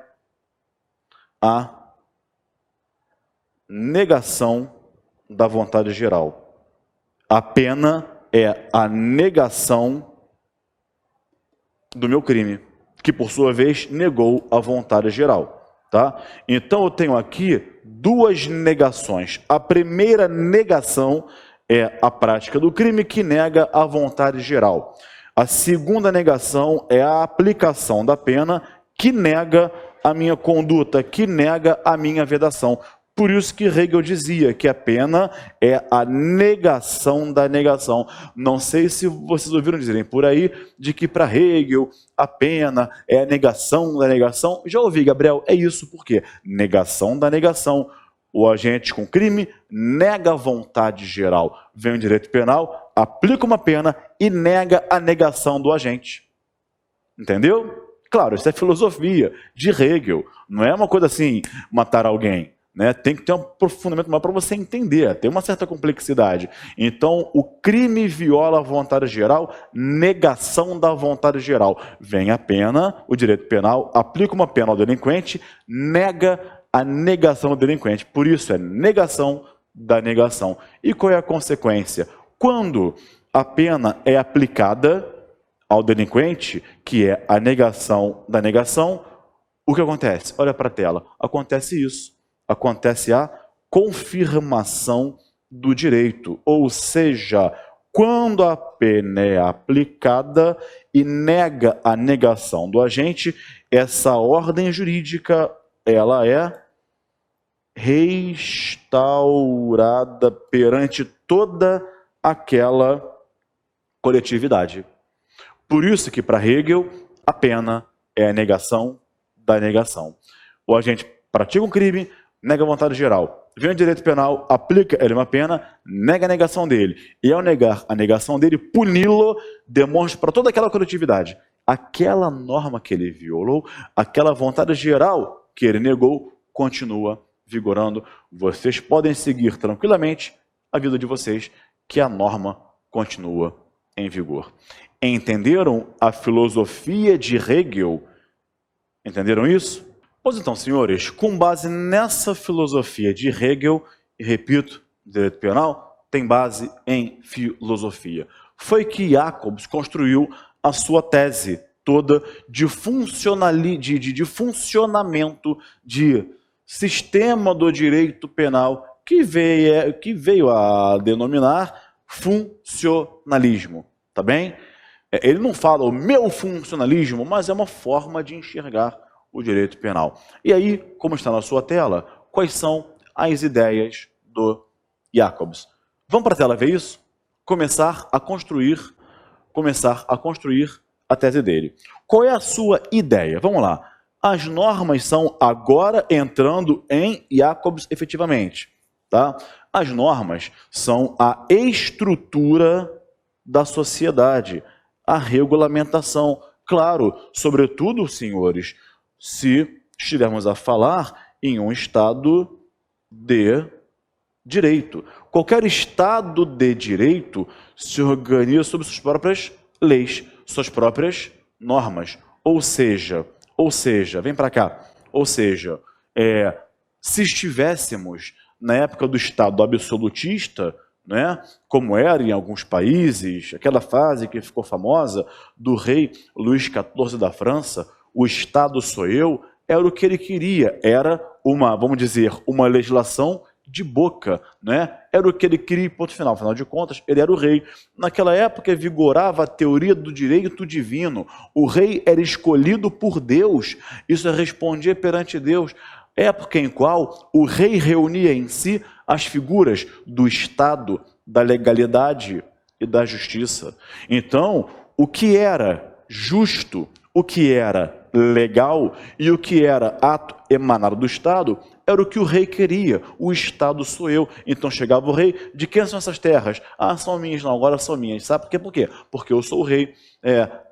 Speaker 1: a negação da vontade geral. A pena é a negação do meu crime, que por sua vez negou a vontade geral. Tá? Então eu tenho aqui duas negações. A primeira negação é a prática do crime que nega a vontade geral. A segunda negação é a aplicação da pena que nega a minha conduta, que nega a minha vedação. Por isso que Hegel dizia que a pena é a negação da negação. Não sei se vocês ouviram dizerem por aí de que para Hegel a pena é a negação da negação. Já ouvi, Gabriel, é isso. Por quê? Negação da negação. O agente com crime nega a vontade geral. Vem o direito penal, aplica uma pena e nega a negação do agente. Entendeu? Claro, isso é filosofia de Hegel. Não é uma coisa assim, matar alguém. né? Tem que ter um aprofundamento maior para você entender, tem uma certa complexidade. Então, o crime viola a vontade geral, negação da vontade geral. Vem a pena, o direito penal aplica uma pena ao delinquente, nega a negação do delinquente. Por isso, é negação da negação. E qual é a consequência? Quando a pena é aplicada ao delinquente, que é a negação da negação, o que acontece? Olha para a tela. Acontece isso. Acontece a confirmação do direito. Ou seja, quando a pena é aplicada e nega a negação do agente, essa ordem jurídica ela é restaurada perante toda aquela coletividade. Por isso que, para Hegel, a pena é a negação da negação. O agente pratica um crime, nega a vontade geral. Vem o direito penal, aplica ele uma pena, nega a negação dele. E ao negar a negação dele, puni-lo, demonstra para toda aquela coletividade. Aquela norma que ele violou, aquela vontade geral que ele negou, continua vigorando. Vocês podem seguir tranquilamente a vida de vocês, que a norma continua em vigor. Entenderam a filosofia de Hegel? Entenderam isso? Pois então, senhores, com base nessa filosofia de Hegel, e repito, direito penal tem base em filosofia. Foi que Jacobs construiu a sua tese toda de funcionamento de sistema do direito penal que veio a denominar funcionalismo, tá bem? Ele não fala o meu funcionalismo, mas é uma forma de enxergar o direito penal. E aí, como está na sua tela, quais são as ideias do Jacobs? Vamos para a tela ver isso? Começar a construir a tese dele. Qual é a sua ideia? Vamos lá. As normas são agora entrando em Jacobs efetivamente, tá? As normas são a estrutura da sociedade, a regulamentação. Claro, sobretudo, senhores, se estivermos a falar em um Estado de direito. Qualquer Estado de direito se organiza sob suas próprias leis, suas próprias normas. Ou seja, vem para cá, se estivéssemos na época do Estado absolutista, né, como era em alguns países, aquela fase que ficou famosa do rei Luís XIV da França, o Estado sou eu, era o que ele queria, era uma, vamos dizer, uma legislação de boca, né? Era o que ele queria, ponto final. Afinal de contas, ele era o rei. Naquela época vigorava a teoria do direito divino. O rei era escolhido por Deus, isso respondia perante Deus. Época em qual o rei reunia em si as figuras do Estado, da legalidade e da justiça. Então, o que era justo, o que era legal e o que era ato emanado do Estado era o que o rei queria. O Estado sou eu. Então chegava o rei, de quem são essas terras? Ah, são minhas, não, agora são minhas. Sabe por quê? Por quê? Porque eu sou o rei.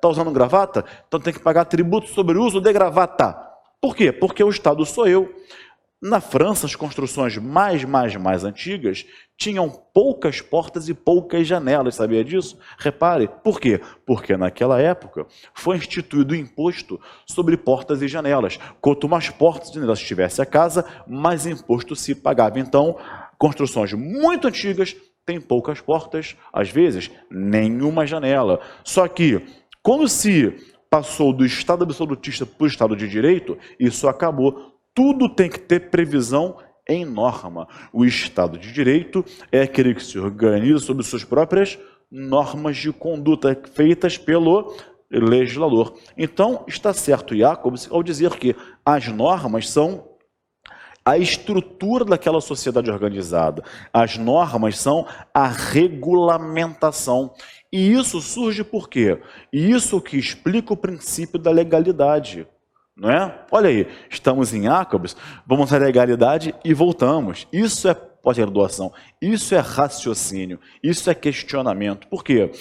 Speaker 1: Tá usando gravata? Então tem que pagar tributo sobre o uso de gravata. Por quê? Porque o Estado sou eu. Na França, as construções mais antigas tinham poucas portas e poucas janelas, sabia disso? Repare, por quê? Porque naquela época foi instituído o imposto sobre portas e janelas. Quanto mais portas e janelas tivesse a casa, mais imposto se pagava. Então, construções muito antigas têm poucas portas, às vezes nenhuma janela. Só que, quando se passou do Estado absolutista para o Estado de Direito, isso acabou. Tudo tem que ter previsão em norma. O Estado de Direito é aquele que se organiza sob suas próprias normas de conduta feitas pelo legislador. Então, está certo Jacobs ao dizer que as normas são a estrutura daquela sociedade organizada. As normas são a regulamentação. E isso surge por quê? E isso que explica o princípio da legalidade. Não é? Olha aí, estamos em Jacobs, vamos à legalidade e voltamos. Isso é pós-graduação, isso é raciocínio, isso é questionamento. Por quê?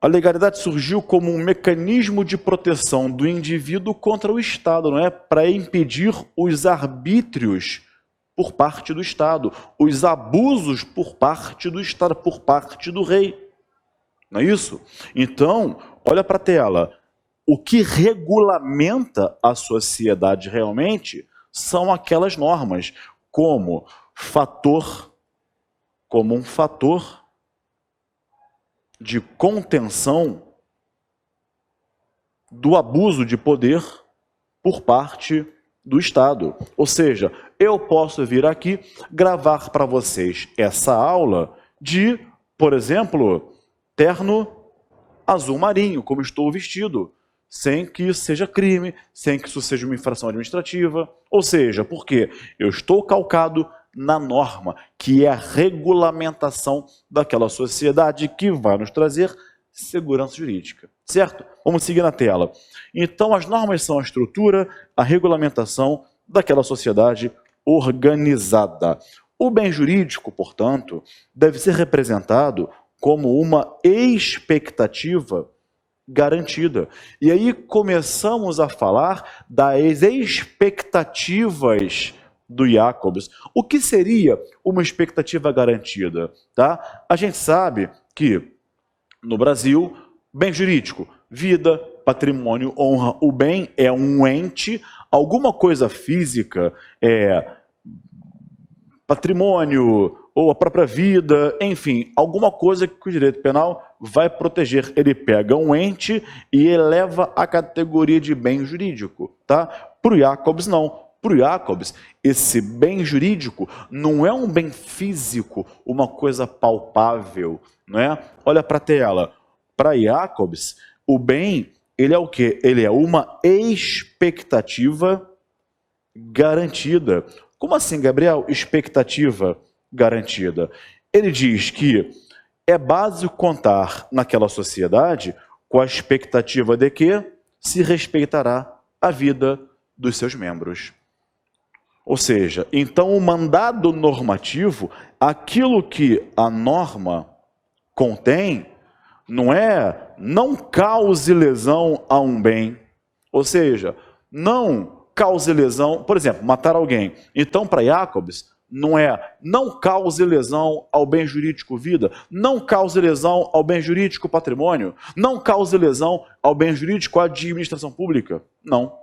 Speaker 1: A legalidade surgiu como um mecanismo de proteção do indivíduo contra o Estado, não é? Para impedir os arbítrios por parte do Estado, os abusos por parte do Estado, por parte do rei. Não é isso? Então, olha para a tela. O que regulamenta a sociedade realmente são aquelas normas, como um fator de contenção do abuso de poder por parte do Estado. Ou seja, eu posso vir aqui gravar para vocês essa aula de, por exemplo, terno azul marinho, como estou vestido, sem que isso seja crime, sem que isso seja uma infração administrativa. Ou seja, porque eu estou calcado na norma, que é a regulamentação daquela sociedade que vai nos trazer segurança jurídica, certo? Vamos seguir na tela. Então, as normas são a estrutura, a regulamentação daquela sociedade organizada. O bem jurídico, portanto, deve ser representado como uma expectativa garantida. E aí começamos a falar das expectativas do Jacobs. O que seria uma expectativa garantida? Tá? A gente sabe que no Brasil, bem jurídico, vida, patrimônio, honra. O bem é um ente, alguma coisa física, patrimônio ou a própria vida, enfim, alguma coisa que o direito penal vai proteger. Ele pega um ente e eleva a categoria de bem jurídico. Tá? Para o Jacobs, não. Para o Jacobs, esse bem jurídico não é um bem físico, uma coisa palpável, não é? Olha para a tela. Para Jacobs, o bem, ele é o quê? Ele é uma expectativa garantida. Como assim, Gabriel? Expectativa garantida. Ele diz que é básico contar naquela sociedade com a expectativa de que se respeitará a vida dos seus membros. Ou seja, então o mandado normativo, aquilo que a norma contém, não cause lesão a um bem. Ou seja, não cause lesão, por exemplo, matar alguém. Então, para Jacobs, não cause lesão ao bem jurídico vida, não cause lesão ao bem jurídico patrimônio, não cause lesão ao bem jurídico administração pública. Não.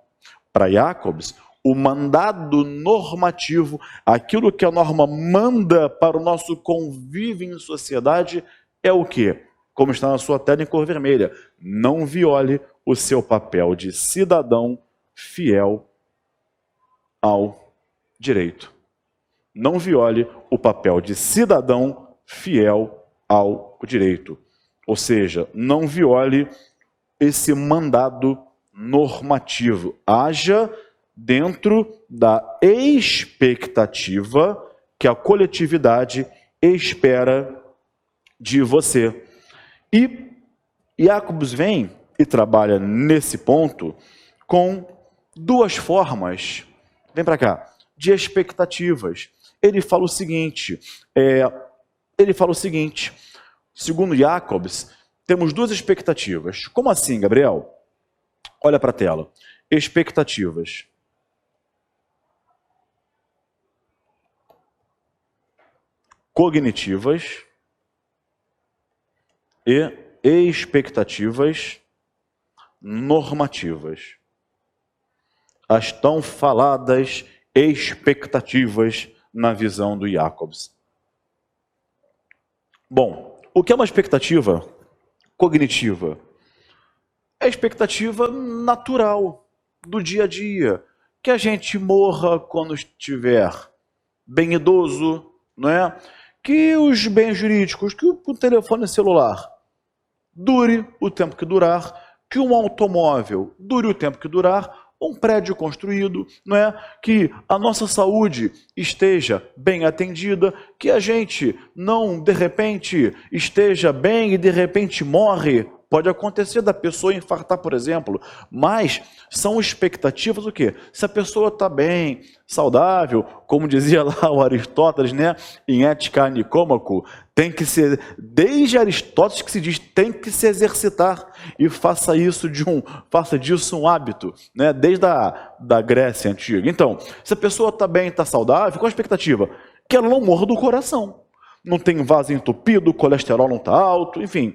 Speaker 1: Para Jacobs, o mandado normativo, aquilo que a norma manda para o nosso convívio em sociedade, é o quê? Como está na sua tela em cor vermelha. Não viole o seu papel de cidadão fiel ao direito. Não viole o papel de cidadão fiel ao direito. Ou seja, não viole esse mandado normativo. Haja dentro da expectativa que a coletividade espera de você. E Jacobs vem e trabalha nesse ponto com duas formas, vem para cá, de expectativas. Ele fala o seguinte, segundo Jacobs, temos duas expectativas. Como assim, Gabriel? Olha para a tela. Expectativas. Cognitivas e expectativas normativas. As tão faladas expectativas na visão do Jacobs. Bom, o que é uma expectativa cognitiva? É a expectativa natural do dia a dia, que a gente morra quando estiver bem idoso, não é? Que os bens jurídicos, que o telefone celular dure o tempo que durar, que um automóvel dure o tempo que durar, um prédio construído, não é? Que a nossa saúde esteja bem atendida, que a gente não, de repente, esteja bem e de repente morre Pode acontecer da pessoa infartar, por exemplo, mas são expectativas o quê? Se a pessoa está bem, saudável, como dizia lá o Aristóteles, né, em Ética Nicômaco, tem que ser, desde Aristóteles que se diz, tem que se exercitar e faça disso um hábito, né, desde da Grécia Antiga. Então, se a pessoa está bem, está saudável, qual a expectativa? Que ela não morra do coração. Não tem vaso entupido, o colesterol não está alto, enfim.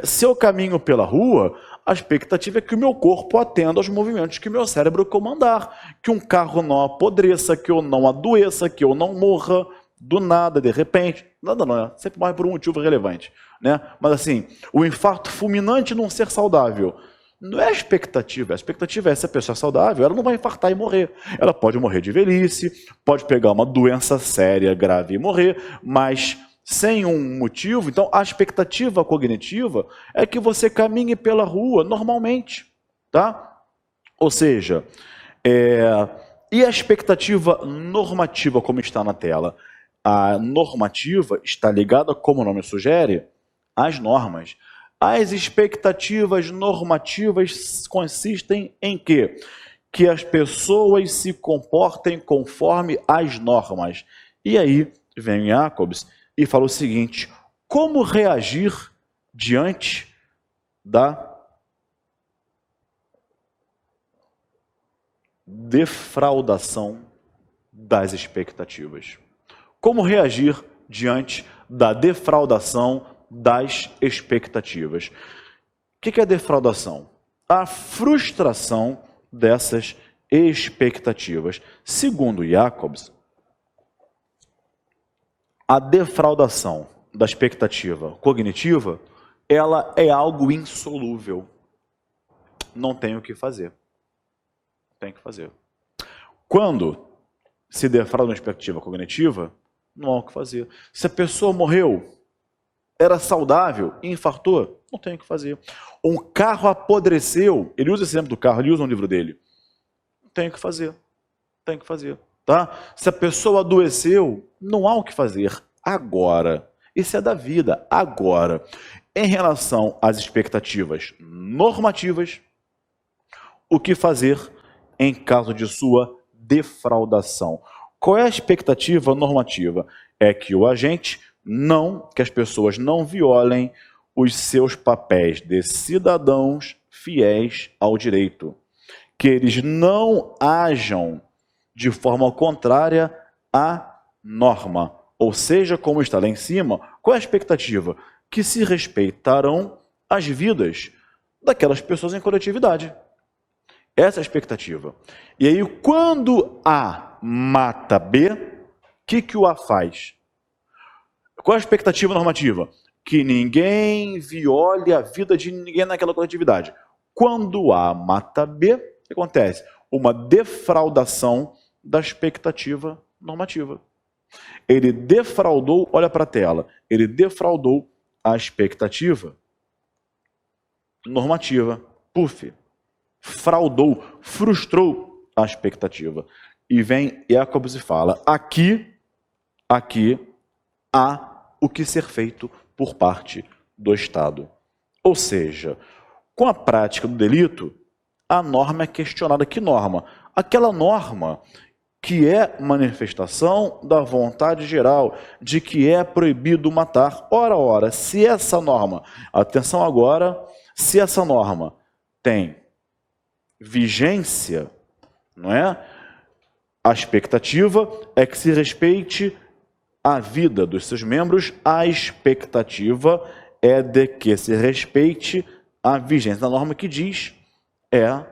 Speaker 1: Se eu caminho pela rua, a expectativa é que o meu corpo atenda aos movimentos que o meu cérebro comandar, que um carro não apodreça, que eu não adoeça, que eu não morra do nada, de repente. Nada não, né? Sempre morre por um motivo relevante, né? Mas assim, o infarto fulminante num ser saudável, não é a expectativa é se a pessoa é saudável, ela não vai infartar e morrer. Ela pode morrer de velhice, pode pegar uma doença séria, grave e morrer, mas sem um motivo. Então, a expectativa cognitiva é que você caminhe pela rua normalmente, tá? Ou seja, e a expectativa normativa, como está na tela? A normativa está ligada, como o nome sugere, às normas. As expectativas normativas consistem em quê? Que as pessoas se comportem conforme as normas. E aí vem Jacobs e fala o seguinte: como reagir diante da defraudação das expectativas? Como reagir diante da defraudação das expectativas? O que é defraudação? A frustração dessas expectativas. Segundo Jacobs, a defraudação da expectativa cognitiva, ela é algo insolúvel. Não tem o que fazer. Tem que fazer. Quando se defrauda uma expectativa cognitiva, não há o que fazer. Se a pessoa morreu, era saudável e infartou, não tem o que fazer. Um carro apodreceu, ele usa esse exemplo do carro, ele usa no livro dele. Não tem o que fazer. Tem que fazer. Tá? Se a pessoa adoeceu, não há o que fazer. Agora, isso é da vida. Agora, em relação às expectativas normativas, o que fazer em caso de sua defraudação? Qual é a expectativa normativa? É que o agente que as pessoas não violem os seus papéis de cidadãos fiéis ao direito, que eles não ajam de forma contrária à norma. Ou seja, como está lá em cima, qual é a expectativa? Que se respeitarão as vidas daquelas pessoas em coletividade. Essa é a expectativa. E aí, quando A mata B, o que o A faz? Qual é a expectativa normativa? Que ninguém viole a vida de ninguém naquela coletividade. Quando A mata B, o que acontece? Uma defraudação da expectativa normativa. Ele defraudou, olha para a tela, ele defraudou a expectativa normativa. Puf, fraudou, frustrou a expectativa. E vem Jacobs e fala, aqui há o que ser feito por parte do Estado. Ou seja, com a prática do delito, a norma é questionada. Que norma? Aquela norma que é manifestação da vontade geral, de que é proibido matar. Ora, se essa norma, atenção agora, se essa norma tem vigência, não é? A expectativa é que se respeite a vida dos seus membros, a expectativa é de que se respeite a vigência da norma que diz é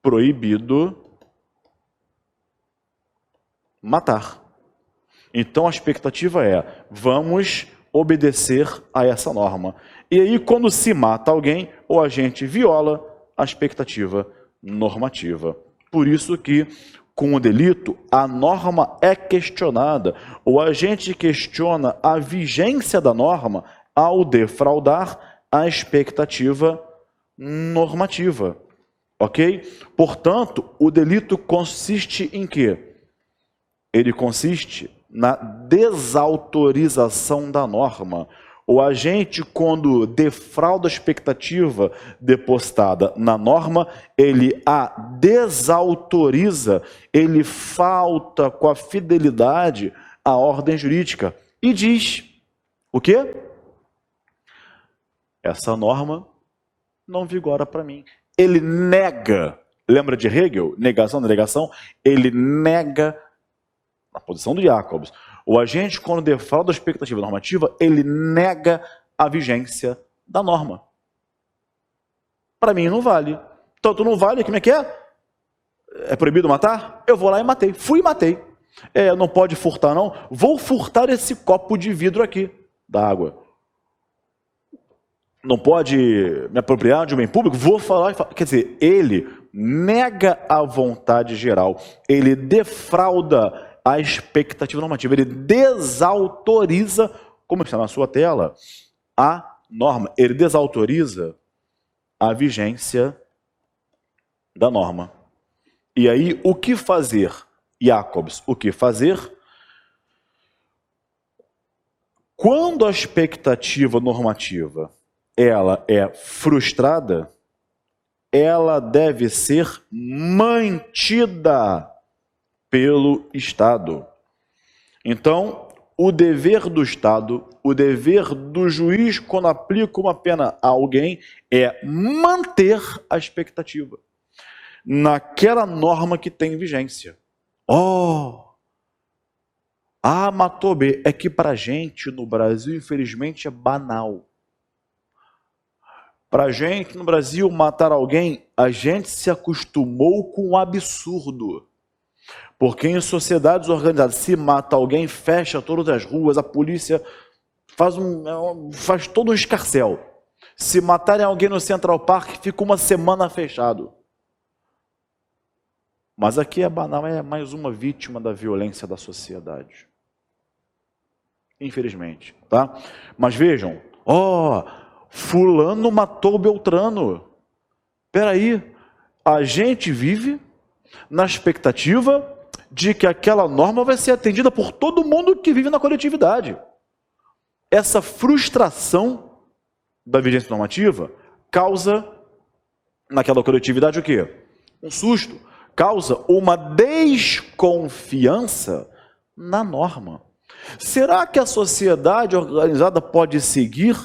Speaker 1: proibido matar. Então a expectativa é, vamos obedecer a essa norma. E aí quando se mata alguém, o agente viola a expectativa normativa. Por isso que com o delito, a norma é questionada. O agente questiona a vigência da norma ao defraudar a expectativa normativa. Ok? Portanto, o delito consiste em quê? Ele consiste na desautorização da norma. O agente, quando defrauda a expectativa depositada na norma, ele a desautoriza, ele falta com a fidelidade à ordem jurídica e diz o quê? Essa norma não vigora para mim. Ele nega, lembra de Hegel? Negação, negação. Ele nega, na posição do Jacobs, o agente, quando defrauda a expectativa normativa, ele nega a vigência da norma. Para mim não vale. Tanto não vale, como é que é? É proibido matar? Eu vou lá e matei. Fui e matei. Não pode furtar não? Vou furtar esse copo de vidro aqui, da água. Não pode me apropriar de um bem público? Vou falar e falar. Quer dizer, ele nega a vontade geral. Ele defrauda a expectativa normativa. Ele desautoriza, como está na sua tela, a norma. Ele desautoriza a vigência da norma. E aí, o que fazer? Jacobs, o que fazer? Quando a expectativa normativa ela é frustrada, ela deve ser mantida pelo Estado. Então, o dever do Estado, o dever do juiz quando aplica uma pena a alguém é manter a expectativa naquela norma que tem vigência. Matou B. É que pra gente no Brasil, infelizmente, é banal. Pra gente no Brasil, matar alguém, a gente se acostumou com o absurdo. Porque em sociedades organizadas, se mata alguém, fecha todas as ruas, a polícia faz todo um escarcéu. Se matarem alguém no Central Park, fica uma semana fechado. Mas aqui é banal, é mais uma vítima da violência da sociedade. Infelizmente, tá? Mas vejam, fulano matou Beltrano. Peraí, a gente vive na expectativa de que aquela norma vai ser atendida por todo mundo que vive na coletividade. Essa frustração da vigência normativa causa naquela coletividade o quê? Um susto. Causa uma desconfiança na norma. Será que a sociedade organizada pode seguir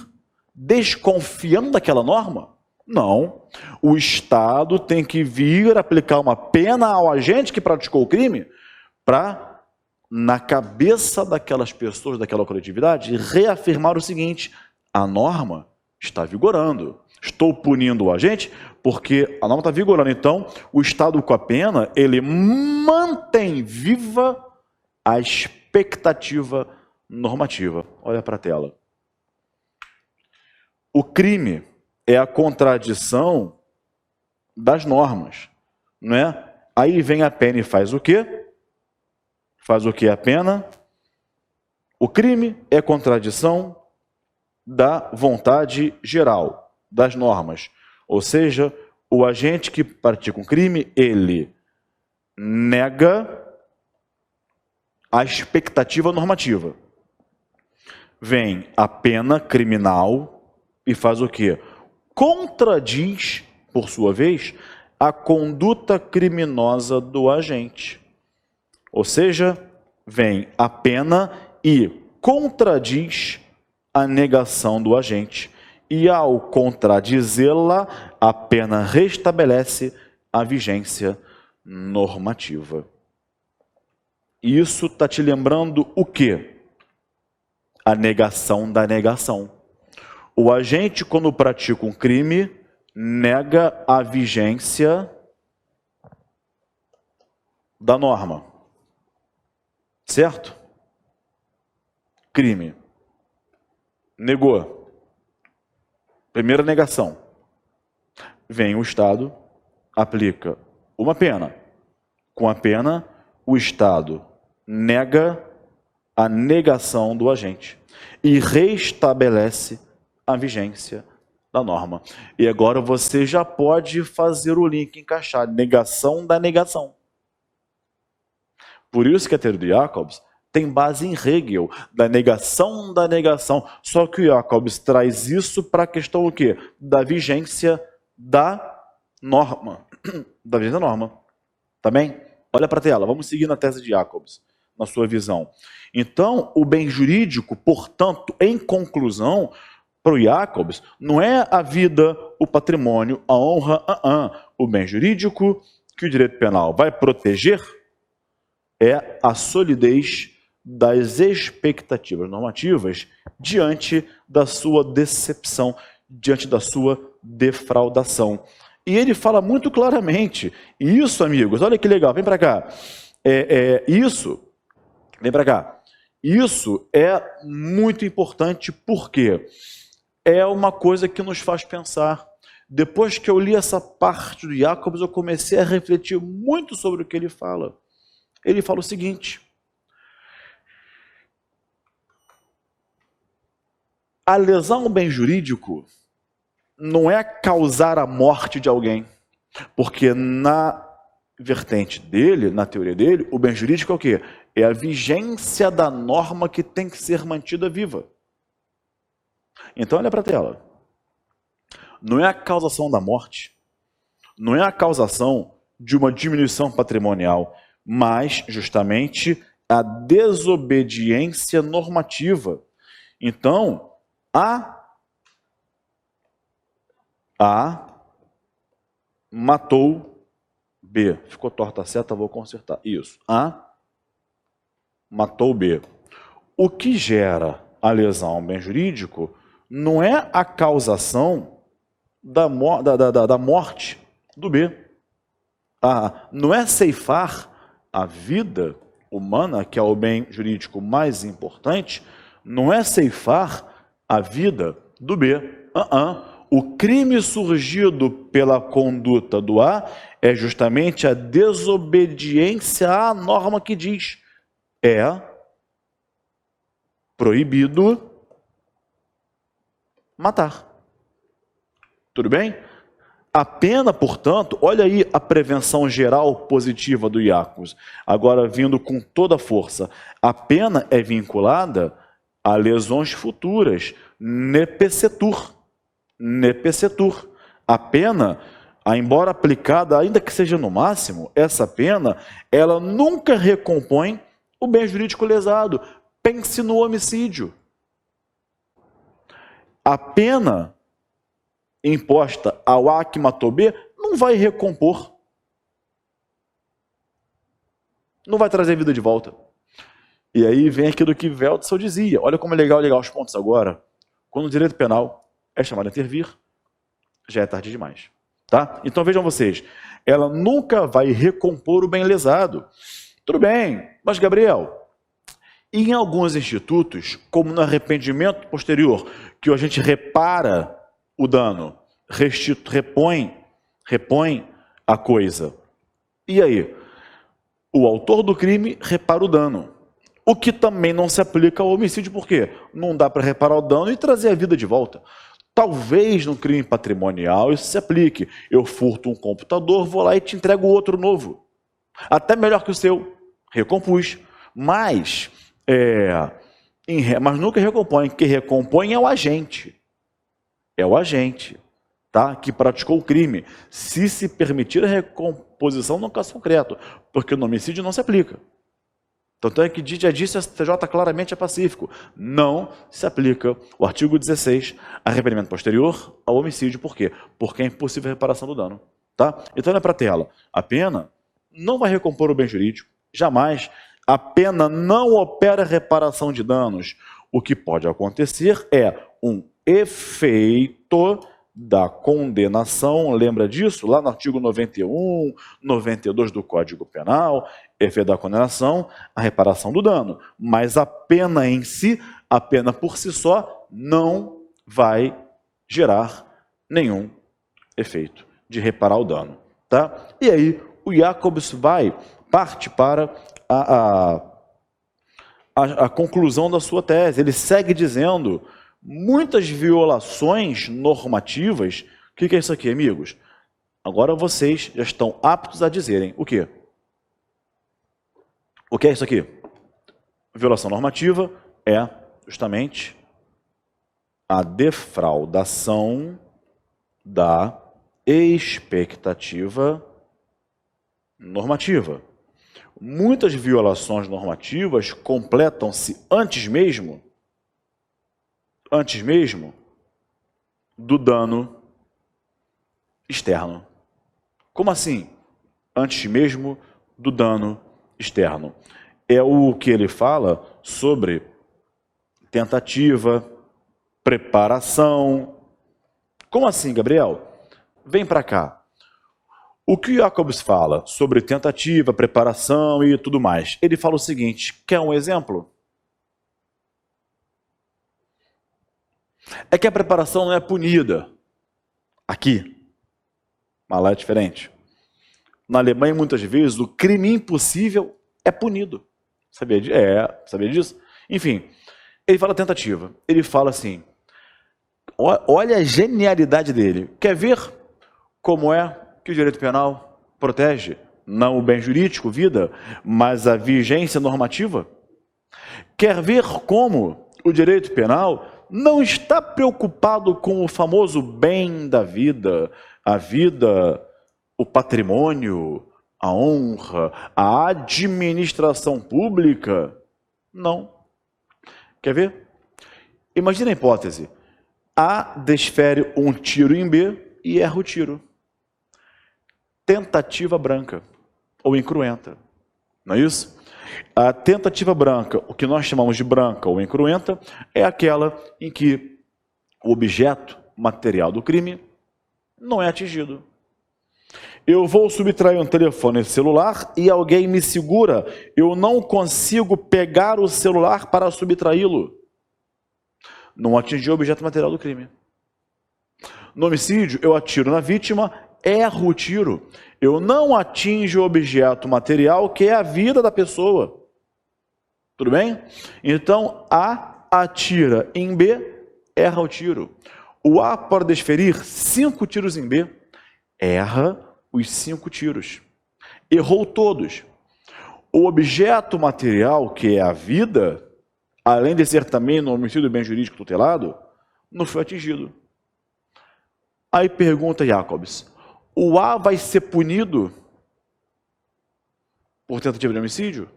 Speaker 1: desconfiando daquela norma? Não. O Estado tem que vir aplicar uma pena ao agente que praticou o crime para, na cabeça daquelas pessoas, daquela coletividade, reafirmar o seguinte: a norma está vigorando. Estou punindo o agente porque a norma está vigorando. Então, o Estado com a pena, ele mantém viva a expectativa normativa. Olha para a tela. O crime é a contradição das normas, não é? Aí vem a pena e faz o quê? Faz o que a pena? O crime é contradição da vontade geral, das normas. Ou seja, o agente que pratica um crime, ele nega a expectativa normativa. Vem a pena criminal e faz o quê? Contradiz, por sua vez, a conduta criminosa do agente. Ou seja, vem a pena e contradiz a negação do agente. E ao contradizê-la, a pena restabelece a vigência normativa. Isso está te lembrando o quê? A negação da negação. O agente, quando pratica um crime, nega a vigência da norma. Certo? Crime. Negou. Primeira negação. Vem o Estado, aplica uma pena. Com a pena, o Estado nega a negação do agente e restabelece a vigência da norma. E agora você já pode fazer o link, encaixar negação da negação. Por isso que a teoria de Jacobs, tem base em Hegel, da negação da negação. Só que o Jacobs traz isso para a questão o quê? Da vigência da norma. Da vigência da norma. Tá bem? Olha para a tela, vamos seguir na tese de Jacobs, na sua visão. Então, o bem jurídico, portanto, em conclusão, para o Jacobs, não é a vida, o patrimônio, a honra, o bem jurídico que o direito penal vai proteger é a solidez das expectativas normativas diante da sua decepção, diante da sua defraudação. E ele fala muito claramente, e isso, amigos, olha que legal, vem para cá, vem para cá, isso é muito importante porque é uma coisa que nos faz pensar. Depois que eu li essa parte do Jacobs, eu comecei a refletir muito sobre o que ele fala. Ele fala o seguinte: a lesão ao bem jurídico não é causar a morte de alguém, porque na vertente dele, na teoria dele, o bem jurídico é o quê? É a vigência da norma que tem que ser mantida viva. Então olha para a tela. Não é a causação da morte, não é a causação de uma diminuição patrimonial, mas justamente a desobediência normativa. Então, A matou B. Ficou torta a seta, vou consertar. Isso. A matou B. O que gera a lesão ao bem jurídico não é a causação da morte do B. Não é ceifar a vida humana, que é o bem jurídico mais importante, não é ceifar a vida do B. O crime surgido pela conduta do A é justamente a desobediência à norma que diz: é proibido matar. Tudo bem? A pena, portanto, olha aí a prevenção geral positiva do Jacobs, agora vindo com toda a força. A pena é vinculada a lesões futuras, nepecetur. A pena, embora aplicada, ainda que seja no máximo, essa pena, ela nunca recompõe o bem jurídico lesado. Pense no homicídio. A pena imposta ao A que matou B não vai recompor. Não vai trazer vida de volta. E aí vem aquilo que Veltson dizia. Olha como é legal ligar os pontos agora. Quando o direito penal é chamado a intervir, já é tarde demais. Tá? Então vejam vocês, ela nunca vai recompor o bem lesado. Tudo bem, mas Gabriel, em alguns institutos, como no arrependimento posterior, que a gente repara o dano, repõe a coisa. E aí? O autor do crime repara o dano. O que também não se aplica ao homicídio, por quê? Não dá para reparar o dano e trazer a vida de volta. Talvez no crime patrimonial isso se aplique. Eu furto um computador, vou lá e te entrego outro novo. Até melhor que o seu. Recompus. Mas nunca recompõe. Quem recompõe é o agente. É o agente, tá? Que praticou o crime. Se permitir a recomposição no caso concreto, porque no homicídio não se aplica. Tanto é que já disse a STJ claramente é pacífico. Não se aplica o artigo 16, arrependimento posterior ao homicídio. Por quê? Porque é impossível a reparação do dano. Tá? Então olha para a tela. A pena não vai recompor o bem jurídico. Jamais. A pena não opera reparação de danos. O que pode acontecer é um efeito da condenação, lembra disso? Lá no artigo 91, 92 do Código Penal, efeito da condenação, a reparação do dano. Mas a pena em si, a pena por si só, não vai gerar nenhum efeito de reparar o dano. Tá? E aí, o Jacobs parte para a conclusão da sua tese. Ele segue dizendo: muitas violações normativas. O que é isso aqui, amigos? Agora vocês já estão aptos a dizerem o quê? O que é isso aqui? Violação normativa é justamente a defraudação da expectativa normativa. Muitas violações normativas completam-se antes mesmo do dano externo. Como assim? Antes mesmo do dano externo. É o que ele fala sobre tentativa, preparação. Como assim, Gabriel? Vem para cá. O que Jacobs fala sobre tentativa, preparação e tudo mais? Ele fala o seguinte, quer um exemplo? É que a preparação não é punida. Aqui. Mas lá é diferente. Na Alemanha, muitas vezes, o crime impossível é punido. Sabia disso? Enfim, ele fala tentativa. Ele fala assim, olha a genialidade dele. Quer ver como é que o direito penal protege não o bem jurídico, vida, mas a vigência normativa? Quer ver como o direito penal não está preocupado com o famoso bem da vida, a vida, o patrimônio, a honra, a administração pública? Não. Quer ver? Imagina a hipótese. A desfere um tiro em B e erra o tiro. Tentativa branca ou incruenta. Não é isso? A tentativa branca, o que nós chamamos de branca ou incruenta, é aquela em que o objeto material do crime não é atingido. Eu vou subtrair um telefone celular e alguém me segura. Eu não consigo pegar o celular para subtraí-lo. Não atingi o objeto material do crime. No homicídio, eu atiro na vítima, erro o tiro. Eu não atinjo o objeto material, que é a vida da pessoa. Tudo bem? Então, A atira em B, erra o tiro. O A pode desferir 5 tiros em B, erra os 5 tiros. Errou todos. O objeto material, que é a vida, além de ser também no homicídio bem jurídico tutelado, não foi atingido. Aí pergunta Jacobs, o A vai ser punido por tentativa de homicídio?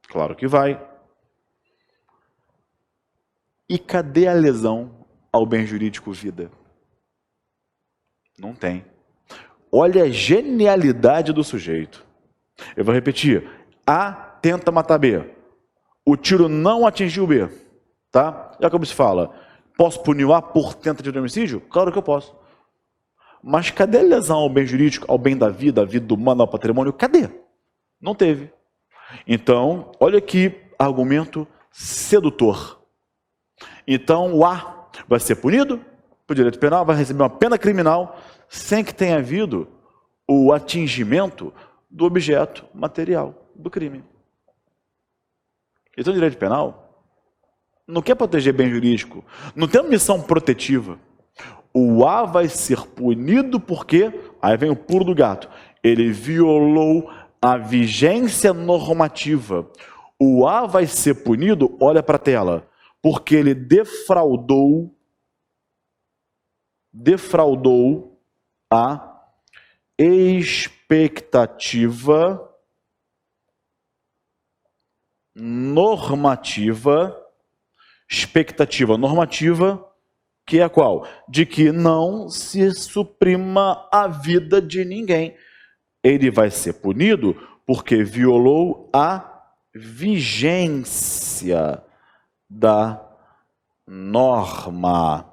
Speaker 1: Claro que vai. E cadê a lesão ao bem jurídico vida? Não tem. Olha a genialidade do sujeito. Eu vou repetir. A tenta matar B. O tiro não atingiu B. Tá? Jacobs fala, posso punir o A por tentativa de homicídio? Claro que eu posso. Mas cadê a lesão ao bem jurídico, ao bem da vida humana, ao patrimônio? Cadê? Não teve. Então, olha que argumento sedutor. Então, o A vai ser punido por direito penal, vai receber uma pena criminal sem que tenha havido o atingimento do objeto material do crime. Então, o direito penal não quer proteger bem jurídico, não tem uma missão protetiva. O A vai ser punido porque, aí vem o pulo do gato, ele violou a vigência normativa. O A vai ser punido, olha para a tela, porque ele defraudou a expectativa normativa, que é a qual? De que não se suprima a vida de ninguém. Ele vai ser punido porque violou a vigência da norma.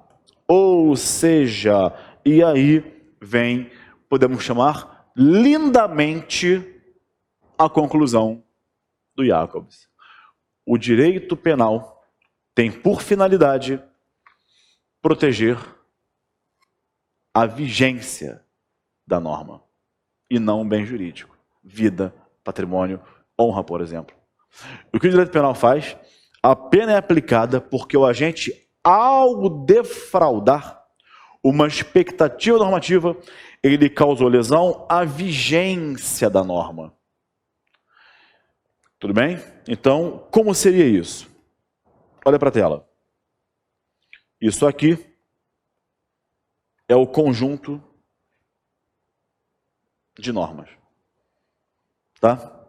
Speaker 1: Ou seja, e aí vem, podemos chamar lindamente a conclusão do Jacobs. O direito penal tem por finalidade proteger a vigência da norma e não o bem jurídico. Vida, patrimônio, honra, por exemplo. O que o direito penal faz? A pena é aplicada porque o agente, ao defraudar uma expectativa normativa, ele causou lesão à vigência da norma. Tudo bem? Então, como seria isso? Olha para a tela. Isso aqui é o conjunto de normas. Tá?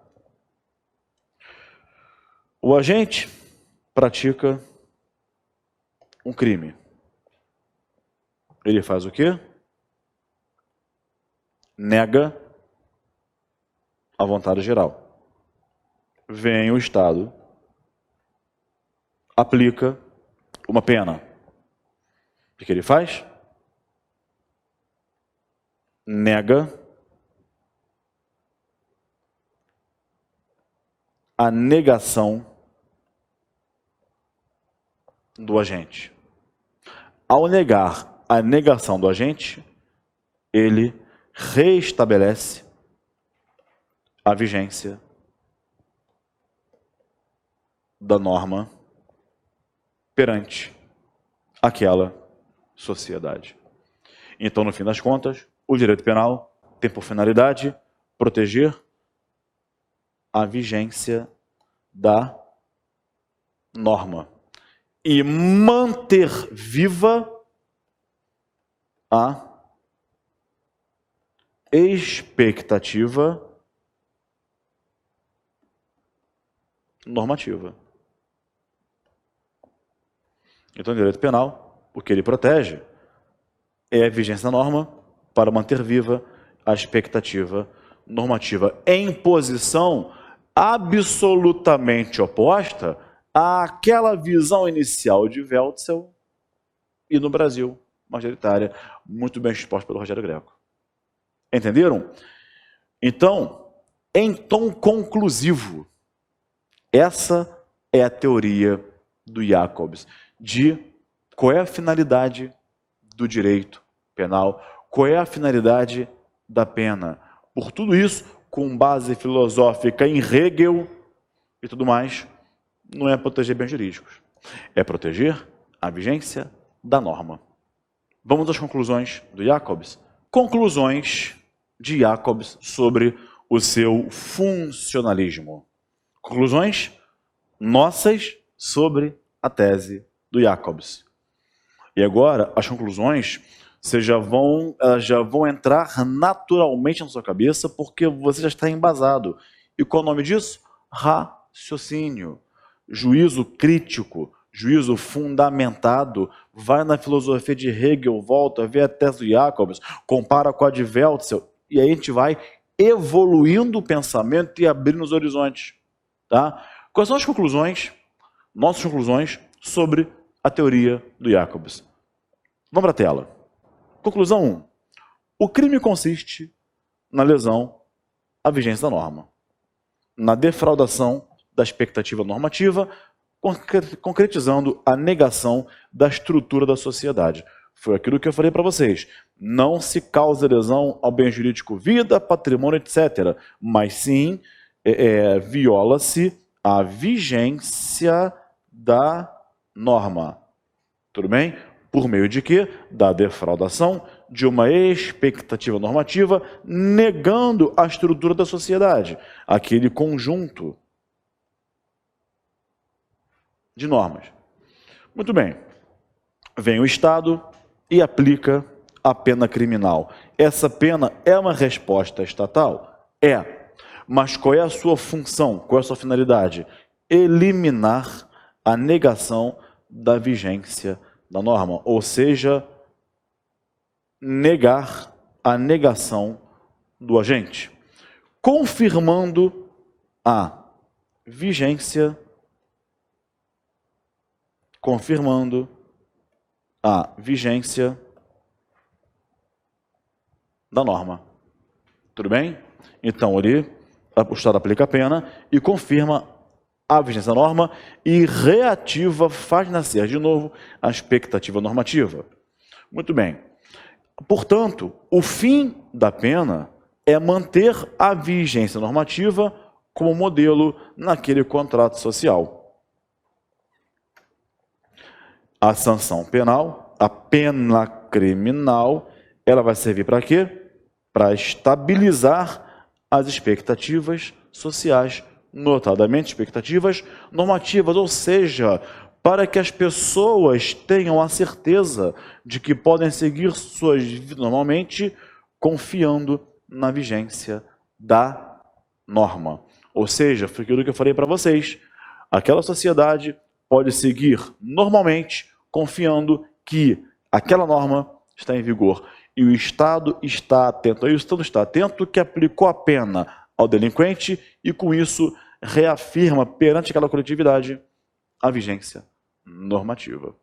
Speaker 1: O agente pratica um crime. Ele faz o quê? Nega a vontade geral. Vem o Estado, aplica uma pena. O que ele faz? Nega a negação do agente. Ao negar a negação do agente, ele reestabelece a vigência da norma perante aquela sociedade. Então, no fim das contas, o direito penal tem por finalidade proteger a vigência da norma e manter viva a expectativa normativa. Então, o direito penal, o que ele protege é a vigência da norma para manter viva a expectativa normativa, em posição absolutamente oposta àquela visão inicial de Weltzell e no Brasil, majoritária, muito bem exposta pelo Rogério Greco. Entenderam? Então, em tom conclusivo, essa é a teoria do Jacobs, de qual é a finalidade do direito penal, qual é a finalidade da pena. Por tudo isso, com base filosófica em Hegel e tudo mais, não é proteger bens jurídicos, é proteger a vigência da norma. Vamos às conclusões do Jacobs. Conclusões de Jacobs sobre o seu funcionalismo. Conclusões nossas sobre a tese do Jacobs. E agora, as conclusões já vão entrar naturalmente na sua cabeça, porque você já está embasado. E qual é o nome disso? Raciocínio. Juízo crítico, juízo fundamentado. Vai na filosofia de Hegel, volta, vê a tese do Jacobs, compara com a de Weltzell, e aí a gente vai evoluindo o pensamento e abrindo os horizontes. Tá? Quais são as conclusões, nossas conclusões, sobre a teoria do Jacobs? Vamos para a tela. Conclusão 1. O crime consiste na lesão à vigência da norma, na defraudação da expectativa normativa, concretizando a negação da estrutura da sociedade. Foi aquilo que eu falei para vocês. Não se causa lesão ao bem jurídico, vida, patrimônio, etc. Mas sim, viola-se a vigência da norma. Tudo bem? Por meio de quê? Da defraudação de uma expectativa normativa, negando a estrutura da sociedade, aquele conjunto de normas. Muito bem. Vem o Estado e aplica a pena criminal. Essa pena é uma resposta estatal? É. Mas qual é a sua função? Qual é a sua finalidade? Eliminar a negação da vigência da norma, ou seja, negar a negação do agente, confirmando a vigência, da norma. Tudo bem? Então, o Estado aplica a pena e confirma a vigência da norma e reativa, faz nascer de novo a expectativa normativa. Muito bem. Portanto, o fim da pena é manter a vigência normativa como modelo naquele contrato social. A sanção penal, a pena criminal, ela vai servir para quê? Para estabilizar as expectativas sociais notadamente expectativas normativas, ou seja, para que as pessoas tenham a certeza de que podem seguir suas vidas normalmente, confiando na vigência da norma. Ou seja, foi aquilo que eu falei para vocês, aquela sociedade pode seguir normalmente, confiando que aquela norma está em vigor. E o Estado está atento a isso, o Estado está atento que aplicou a pena ao delinquente e, com isso, reafirma perante aquela coletividade a vigência normativa.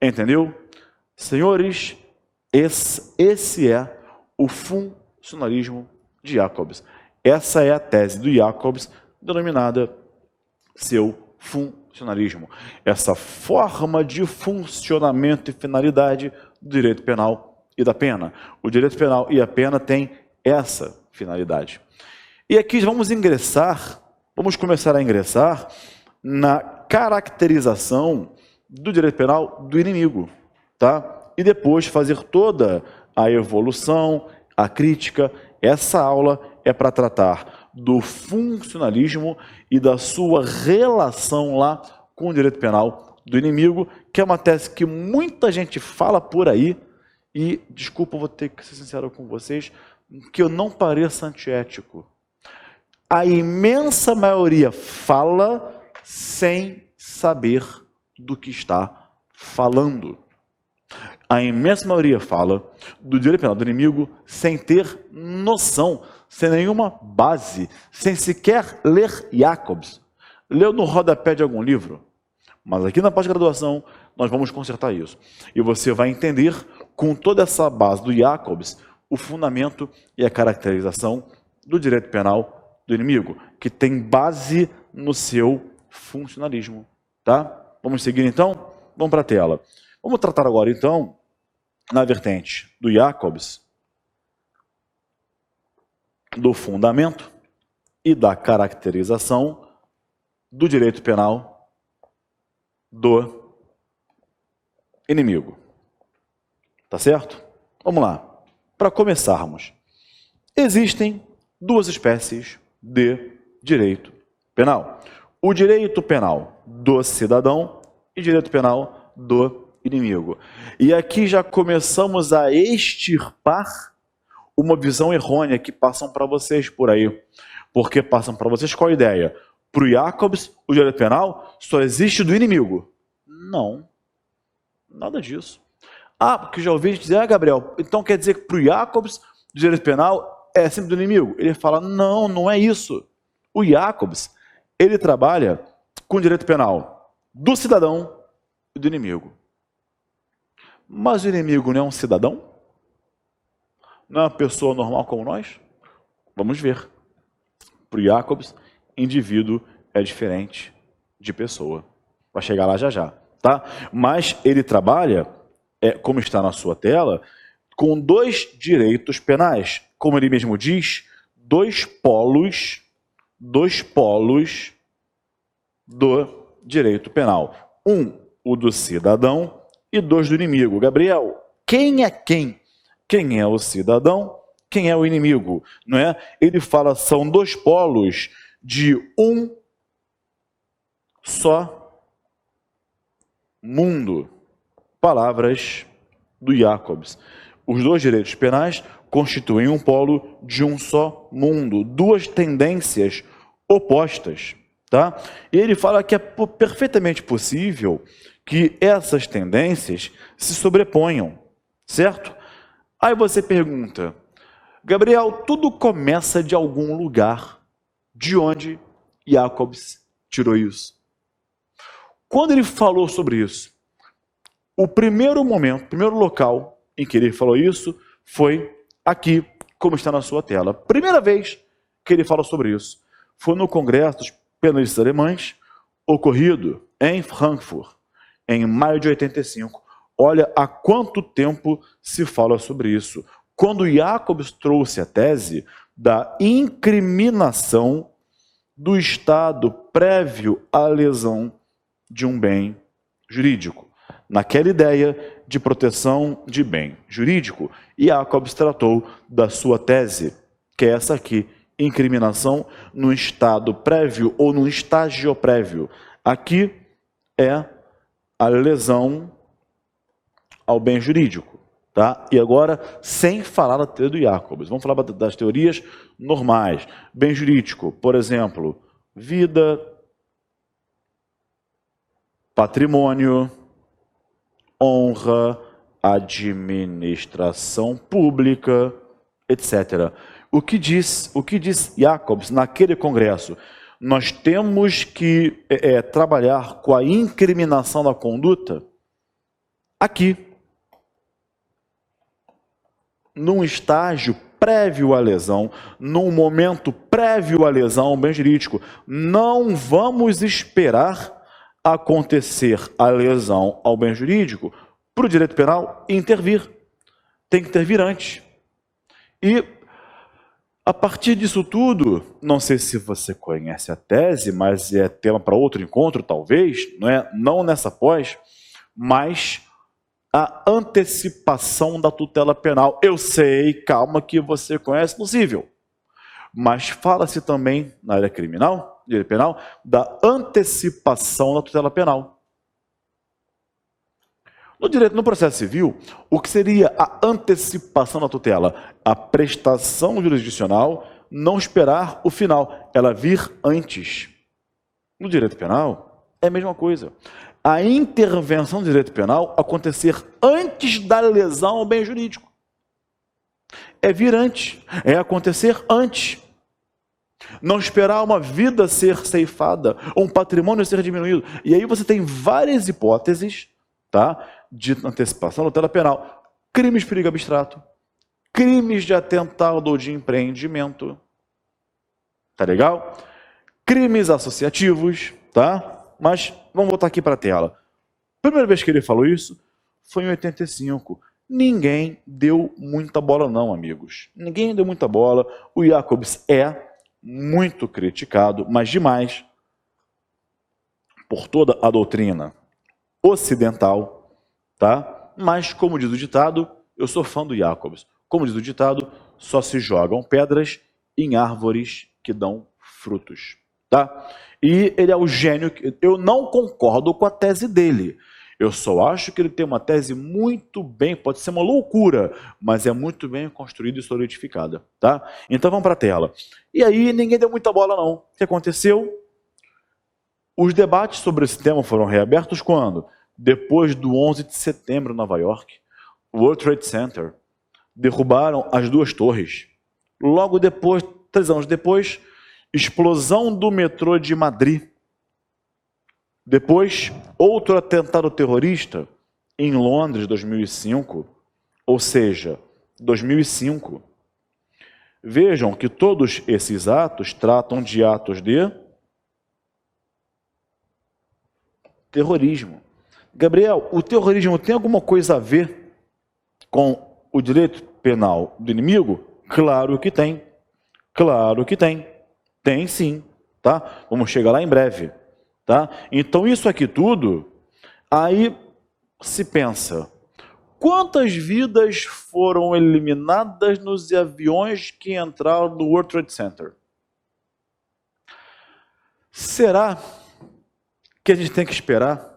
Speaker 1: Entendeu? Senhores, esse é o funcionalismo de Jacobs. Essa é a tese do Jacobs, denominada seu funcionalismo. Essa forma de funcionamento e finalidade do direito penal e da pena. O direito penal e a pena têm essa finalidade. E aqui vamos começar a ingressar na caracterização do direito penal do inimigo, tá? E depois fazer toda a evolução, a crítica. Essa aula é para tratar do funcionalismo e da sua relação lá com o direito penal do inimigo, que é uma tese que muita gente fala por aí, e, desculpa, vou ter que ser sincero com vocês, que eu não pareça antiético. A imensa maioria fala sem saber do que está falando. A imensa maioria fala do direito penal do inimigo sem ter noção, sem nenhuma base, sem sequer ler Jacobs. Leu no rodapé de algum livro. Mas aqui na pós-graduação nós vamos consertar isso. E você vai entender, com toda essa base do Jacobs, o fundamento e a caracterização do direito penal do inimigo, que tem base no seu funcionalismo. Tá? Vamos seguir então? Vamos para a tela. Vamos tratar agora então, na vertente do Jacobs, do fundamento e da caracterização do direito penal do inimigo. Tá certo? Vamos lá. Para começarmos, existem duas espécies de direito penal. O direito penal do cidadão e direito penal do inimigo. E aqui já começamos a extirpar uma visão errônea que passam para vocês por aí. Porque passam para vocês qual a ideia? Para o Jacobs, o direito penal só existe do inimigo. Não. Nada disso. Ah, porque já ouvi dizer, Gabriel, então quer dizer que para o Jacobs, o direito penal é sempre do inimigo? Ele fala, não, não é isso. O Jacobs, ele trabalha com o direito penal do cidadão e do inimigo. Mas o inimigo não é um cidadão? Não é uma pessoa normal como nós? Vamos ver. Para o Jacobs, indivíduo é diferente de pessoa. Vai chegar lá já já, tá? Mas ele trabalha, como está na sua tela, com dois direitos penais. Como ele mesmo diz, dois polos do direito penal. Um, o do cidadão, e dois do inimigo. Gabriel, quem é quem? Quem é o cidadão? Quem é o inimigo? Não é? Ele fala, são dois polos de um só mundo. Palavras do Jacobs. Os dois direitos penais constituem um polo de um só mundo, duas tendências opostas, tá? E ele fala que é perfeitamente possível que essas tendências se sobreponham, certo? Aí você pergunta, Gabriel, tudo começa de algum lugar. De onde Jacobs tirou isso? Quando ele falou sobre isso, o primeiro momento, o primeiro local em que ele falou isso foi aqui, como está na sua tela. Primeira vez que ele falou sobre isso foi no Congresso dos Penalistas Alemães, ocorrido em Frankfurt, em maio de 85. Olha há quanto tempo se fala sobre isso. Quando Jacobs trouxe a tese da incriminação do Estado prévio à lesão de um bem jurídico. Naquela ideia de proteção de bem jurídico, Jacobs tratou da sua tese, que é essa aqui, incriminação no estado prévio ou no estágio prévio. Aqui é a lesão ao bem jurídico. Tá? E agora, sem falar da teoria do Jacobs, vamos falar das teorias normais. Bem jurídico, por exemplo, vida, patrimônio, honra, administração pública, etc. O que diz Jacobs naquele congresso? Nós temos que trabalhar com a incriminação da conduta aqui, num estágio prévio à lesão, num momento prévio à lesão ao bem jurídico. Não vamos esperar acontecer a lesão ao bem jurídico para o direito penal intervir. Tem que intervir antes. E, a partir disso tudo, não sei se você conhece a tese, mas é tema para outro encontro, talvez, não nessa pós, mas a antecipação da tutela penal. Eu sei, calma, que você conhece no cível, mas fala-se também na área criminal, direito penal, da antecipação da tutela penal. No processo civil, o que seria a antecipação da tutela? A prestação jurisdicional não esperar o final, ela vir antes. No direito penal, é a mesma coisa. A intervenção do direito penal acontecer antes da lesão ao bem jurídico. É vir antes, é acontecer antes. Não esperar uma vida ser ceifada, ou um patrimônio ser diminuído. E aí você tem várias hipóteses, tá, de antecipação da tutela penal. Crimes de perigo abstrato, crimes de atentado ou de empreendimento. Tá legal? Crimes associativos, tá? Mas vamos voltar aqui para a tela. Primeira vez que ele falou isso foi em 85. Ninguém deu muita bola não, amigos. Ninguém deu muita bola. O Jacobs é muito criticado, mas demais, por toda a doutrina ocidental, tá? Mas, como diz o ditado, eu sou fã do Jacobs. Como diz o ditado, só se jogam pedras em árvores que dão frutos. Tá? E ele é o gênio. Eu não concordo com a tese dele. Eu só acho que ele tem uma tese muito bem, pode ser uma loucura, mas é muito bem construída e solidificada. Tá? Então vamos para a tela. E aí ninguém deu muita bola não. O que aconteceu? Os debates sobre esse tema foram reabertos quando? Depois do 11 de setembro em Nova York. O World Trade Center. Derrubaram as duas torres. Logo depois, 3 anos depois, explosão do metrô de Madrid. Depois, outro atentado terrorista em Londres, 2005. Ou seja, 2005. Vejam que todos esses atos tratam de atos de terrorismo. Gabriel, o terrorismo tem alguma coisa a ver com o direito penal do inimigo? Claro que tem. Claro que tem. Tem sim, tá? Vamos chegar lá em breve, tá? Então isso aqui tudo, aí se pensa, quantas vidas foram eliminadas nos aviões que entraram no World Trade Center? Será que a gente tem que esperar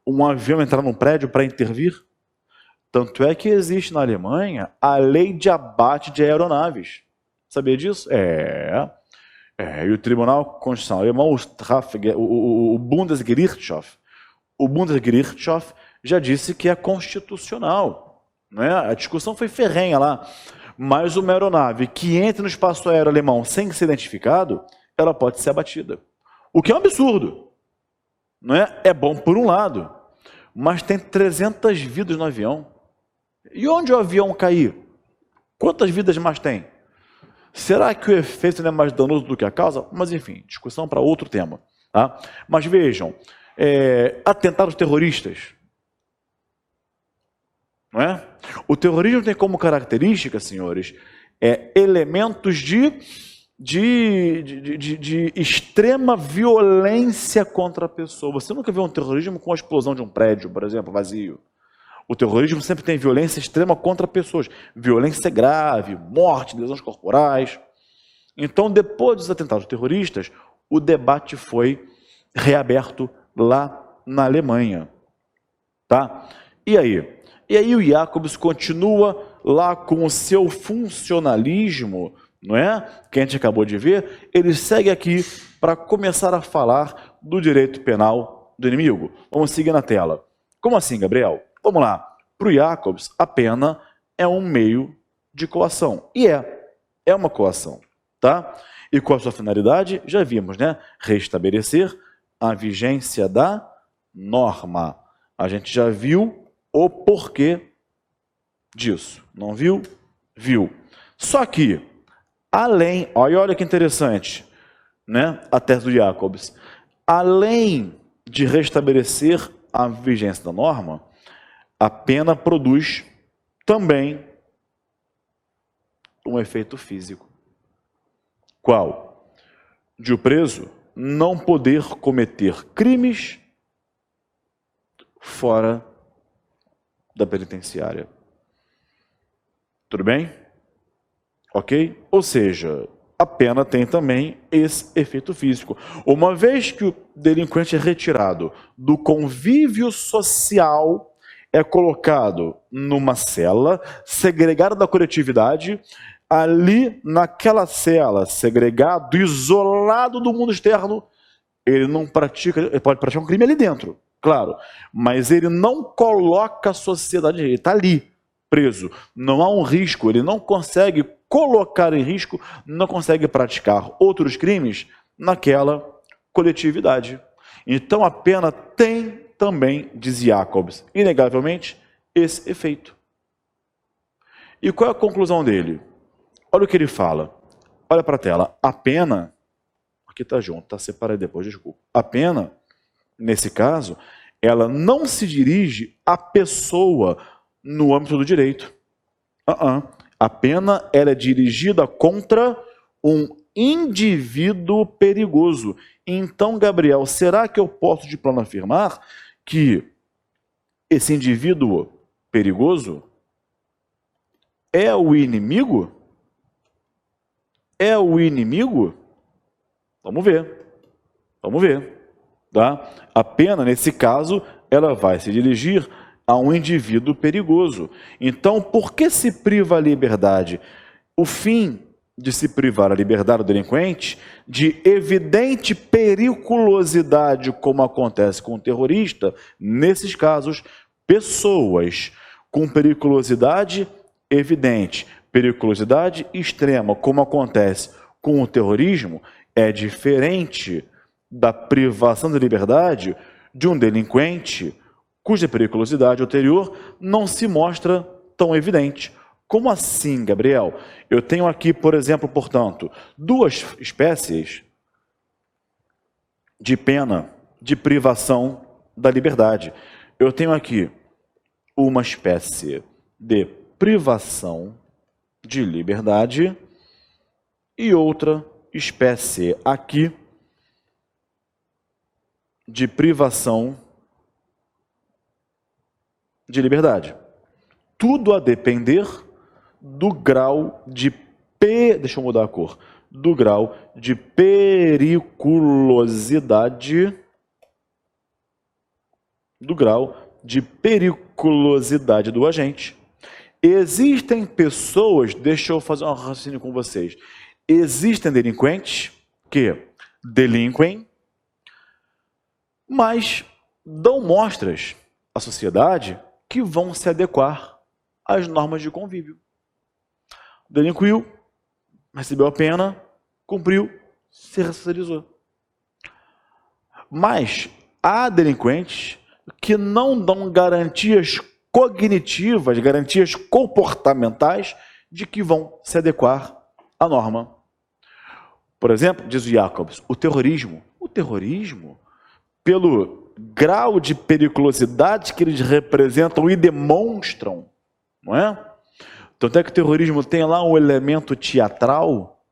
Speaker 1: um avião entrar num prédio para intervir? Tanto é que existe na Alemanha a lei de abate de aeronaves. Sabia disso? E o Tribunal Constitucional Alemão, o Bundesgerichtshof, já disse que é constitucional. Né? A discussão foi ferrenha lá. Mas uma aeronave que entre no espaço aéreo alemão sem ser identificado, ela pode ser abatida. O que é um absurdo. Não é? É bom por um lado, mas tem 300 vidas no avião. E onde o avião cair? Quantas vidas mais tem? Será que o efeito não é mais danoso do que a causa? Mas enfim, discussão para outro tema. Tá? Mas vejam, atentados terroristas. Não é? O terrorismo tem como característica, senhores, elementos de extrema violência contra a pessoa. Você nunca viu um terrorismo com a explosão de um prédio, por exemplo, vazio. O terrorismo sempre tem violência extrema contra pessoas. Violência grave, morte, lesões corporais. Então, depois dos atentados terroristas, o debate foi reaberto lá na Alemanha. Tá? E aí? E aí o Jacobs continua lá com o seu funcionalismo, não é? Que a gente acabou de ver, ele segue aqui para começar a falar do direito penal do inimigo. Vamos seguir na tela. Como assim, Gabriel? Vamos lá. Para o Jacobs, a pena é um meio de coação. E é uma coação, tá? E qual a sua finalidade? Já vimos, né? Restabelecer a vigência da norma. A gente já viu o porquê disso. Não viu? Viu. Só que, além, olha que interessante, né? A tese do Jacobs. Além de restabelecer a vigência da norma, a pena produz também um efeito físico. Qual? De o preso não poder cometer crimes fora da penitenciária. Tudo bem? Ok? Ou seja, a pena tem também esse efeito físico. Uma vez que o delinquente é retirado do convívio social, é colocado numa cela, segregado da coletividade, ali naquela cela, segregado, isolado do mundo externo, ele não pratica, ele pode praticar um crime ali dentro, claro, mas ele não coloca a sociedade, ele está ali, preso. Não há um risco, ele não consegue colocar em risco, não consegue praticar outros crimes naquela coletividade. Então a pena tem também, diz Jacobs, inegavelmente, esse efeito. E qual é a conclusão dele? Olha o que ele fala. Olha para a tela. A pena, aqui está junto, está separado depois, desculpa. A pena, nesse caso, ela não se dirige à pessoa no âmbito do direito. A pena ela é dirigida contra um indivíduo perigoso. Então, Gabriel, será que eu posso de plano afirmar que esse indivíduo perigoso é o inimigo? É o inimigo? Vamos ver. Vamos ver. Tá? A pena, nesse caso, ela vai se dirigir a um indivíduo perigoso. Então, por que se priva a liberdade? O fim de se privar a liberdade do delinquente de evidente periculosidade, como acontece com o terrorista, nesses casos, pessoas com periculosidade evidente, periculosidade extrema, como acontece com o terrorismo, é diferente da privação da liberdade de um delinquente cuja periculosidade ulterior não se mostra tão evidente. Como assim, Gabriel? Eu tenho aqui, por exemplo, portanto, duas espécies de pena de privação da liberdade. Eu tenho aqui uma espécie de privação de liberdade e outra espécie aqui de privação de liberdade. Tudo a depender do grau de deixa eu mudar a cor, do grau de periculosidade, do agente. Existem pessoas, deixa eu fazer um raciocínio com vocês. Existem delinquentes que delinquem, mas dão mostras à sociedade que vão se adequar às normas de convívio. Delinquiu, recebeu a pena, cumpriu, se ressocializou. Mas há delinquentes que não dão garantias cognitivas, garantias comportamentais de que vão se adequar à norma. Por exemplo, diz o Jacobs, o terrorismo, pelo grau de periculosidade que eles representam e demonstram, não é? Tanto é que o terrorismo tem lá um elemento teatral,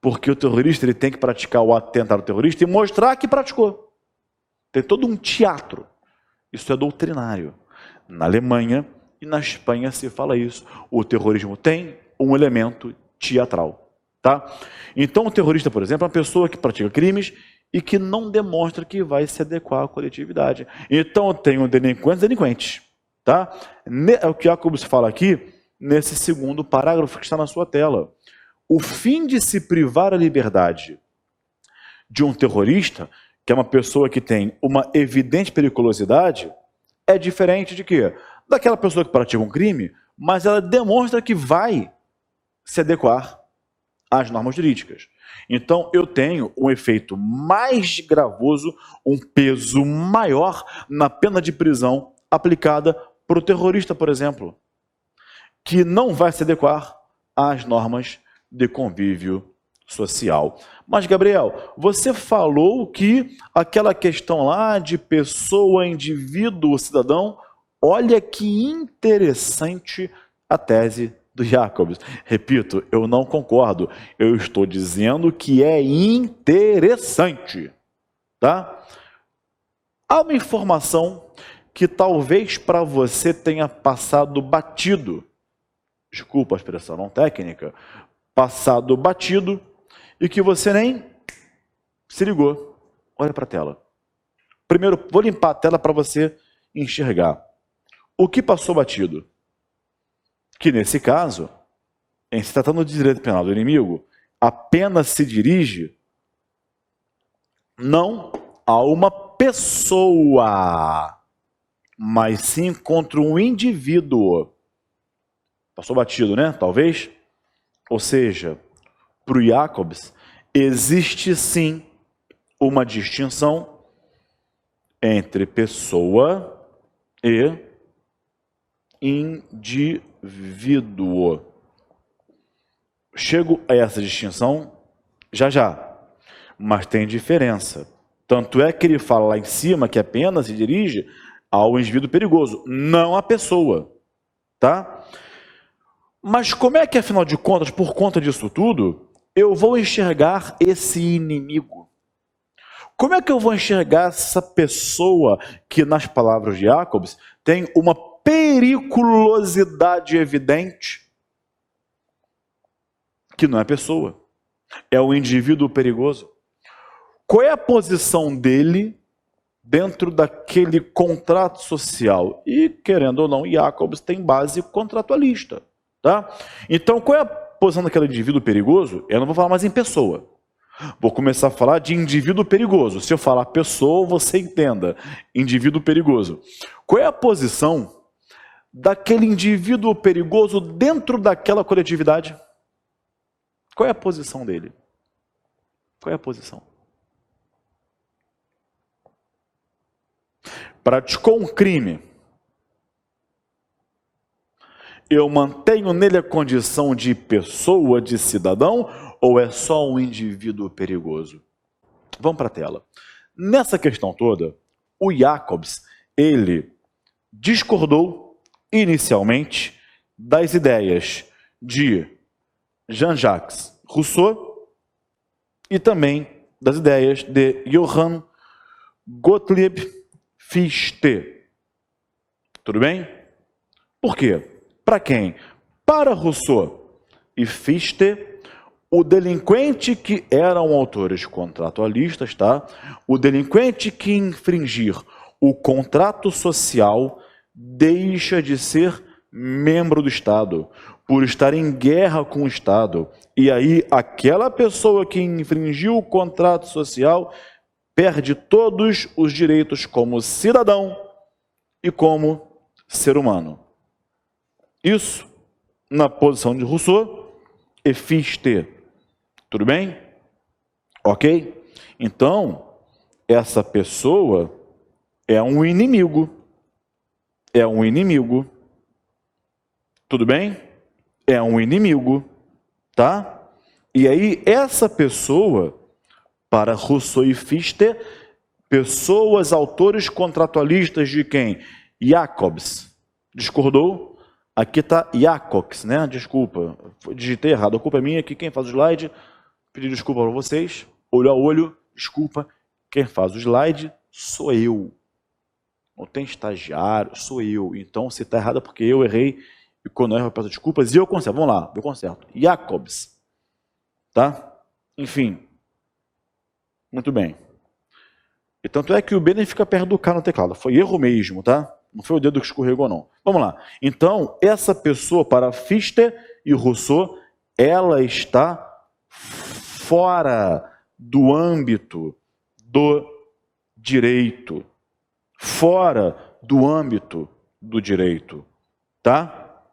Speaker 1: porque o terrorista ele tem que praticar o atentado terrorista e mostrar que praticou. Tem todo um teatro. Isso é doutrinário. Na Alemanha e na Espanha se fala isso. O terrorismo tem um elemento teatral. Tá? Então, o terrorista, por exemplo, é uma pessoa que pratica crimes e que não demonstra que vai se adequar à coletividade. Então, eu tenho delinquentes. Tá? É o que Jacobs fala aqui, nesse segundo parágrafo que está na sua tela. O fim de se privar a liberdade de um terrorista, que é uma pessoa que tem uma evidente periculosidade, é diferente de quê? Daquela pessoa que pratica um crime, mas ela demonstra que vai se adequar às normas jurídicas. Então, eu tenho um efeito mais gravoso, um peso maior na pena de prisão aplicada para o terrorista, por exemplo, que não vai se adequar às normas de convívio social. Mas, Gabriel, você falou que aquela questão lá de pessoa, indivíduo, cidadão, olha que interessante a tese do Jacobs. Repito, eu não concordo. Eu estou dizendo que é interessante. Tá? Há uma informação que talvez para você tenha passado batido. Desculpa a expressão não técnica. Passado batido e que você nem se ligou. Olha para a tela. Primeiro, vou limpar a tela para você enxergar. O que passou batido? Que nesse caso, em se tratando de direito penal do inimigo, a pena se dirige não a uma pessoa, mas sim contra um indivíduo. Passou batido, né? Talvez. Ou seja, para o Jacobs, existe sim uma distinção entre pessoa e indivíduo. Chego a essa distinção já, mas tem diferença. Tanto é que ele fala lá em cima que a pena se dirige ao indivíduo perigoso, não à pessoa, tá? Mas como é que, afinal de contas, por conta disso tudo, eu vou enxergar esse inimigo? Como é que eu vou enxergar essa pessoa que, nas palavras de Jacobs, tem uma periculosidade evidente? Que não é pessoa, é o indivíduo perigoso. Qual é a posição dele dentro daquele contrato social? E, querendo ou não, Jacobs tem base contratualista. Tá? Então, qual é a posição daquele indivíduo perigoso? Eu não vou falar mais em pessoa. Vou começar a falar de indivíduo perigoso. Se eu falar pessoa, você entenda. Indivíduo perigoso. Qual é a posição daquele indivíduo perigoso dentro daquela coletividade? Qual é a posição dele? Qual é a posição? Praticou um crime. Eu mantenho nele a condição de pessoa, de cidadão, ou é só um indivíduo perigoso? Vamos para a tela. Nessa questão toda, o Jacobs, ele discordou inicialmente das ideias de Jean-Jacques Rousseau e também das ideias de Johann Gottlieb Fichte. Tudo bem? Por quê? Para quem? Para Rousseau e Fichte, o delinquente que eram autores contratualistas, tá? O delinquente que infringir o contrato social deixa de ser membro do Estado, por estar em guerra com o Estado. E aí, aquela pessoa que infringiu o contrato social perde todos os direitos como cidadão e como ser humano. Isso na posição de Rousseau e Fichte. Tudo bem? Ok? Então, essa pessoa é um inimigo. É um inimigo. Tudo bem? É um inimigo. Tá? E aí, essa pessoa, para Rousseau e Fichte, pessoas, autores contratualistas de quem? Jacobs. Discordou? Aqui está Jacobs, né? Desculpa, digitei errado. A culpa é minha aqui. Quem faz o slide, pedi desculpa para vocês. Olho a olho, desculpa. Quem faz o slide sou eu. Não tem estagiário, sou eu. Então, se está errado é porque eu errei. E quando eu erro, eu peço desculpas e eu conserto. Vamos lá, eu conserto. Jacobs. Tá? Enfim. Muito bem. E tanto é que o B nem fica perto do K no teclado. Foi erro mesmo, tá? Não foi o dedo que escorregou, não. Vamos lá. Então, essa pessoa, para Fichte e Rousseau, ela está fora do âmbito do direito. Fora do âmbito do direito. Tá?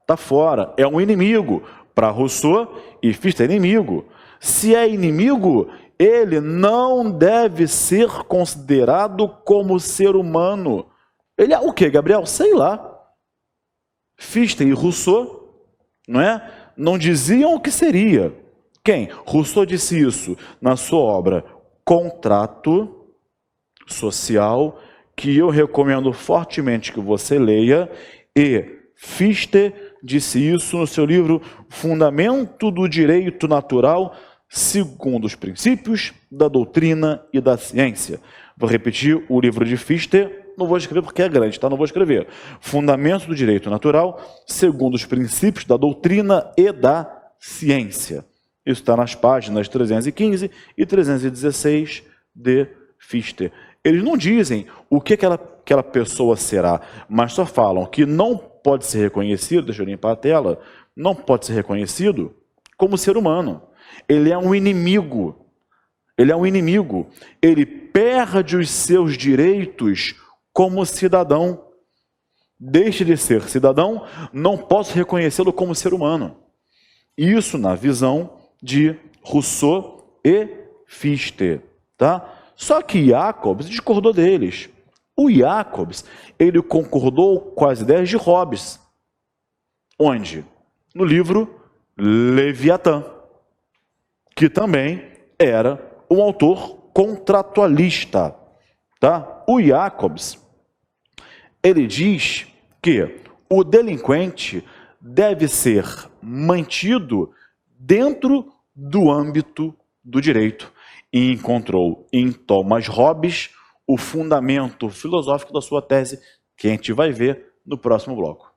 Speaker 1: Tá fora. É um inimigo. Para Rousseau e Fichte é inimigo. Se é inimigo, ele não deve ser considerado como ser humano. Ele é o quê, Gabriel? Sei lá. Fichte e Rousseau, não é? Não diziam o que seria. Quem? Rousseau disse isso na sua obra Contrato Social, que eu recomendo fortemente que você leia, e Fichte disse isso no seu livro Fundamento do Direito Natural, segundo os princípios da doutrina e da ciência. Vou repetir o livro de Fichte, não vou escrever porque é grande, tá? Não vou escrever. Fundamento do Direito Natural, segundo os princípios da doutrina e da ciência. Isso está nas páginas 315 e 316 de Fichte. Eles não dizem o que aquela pessoa será, mas só falam que não pode ser reconhecido, deixa eu limpar a tela, não pode ser reconhecido como ser humano. Ele é um inimigo. Ele é um inimigo. Ele perde os seus direitos como cidadão. Deixe de ser cidadão, não posso reconhecê-lo como ser humano. Isso na visão de Rousseau e Fichte, tá? Só que Jacobs discordou deles. O Jacobs, ele concordou com as ideias de Hobbes. Onde? No livro Leviatã, que também era um autor contratualista, tá? O Jacobs, ele diz que o delinquente deve ser mantido dentro do âmbito do direito e encontrou em Thomas Hobbes o fundamento filosófico da sua tese, que a gente vai ver no próximo bloco.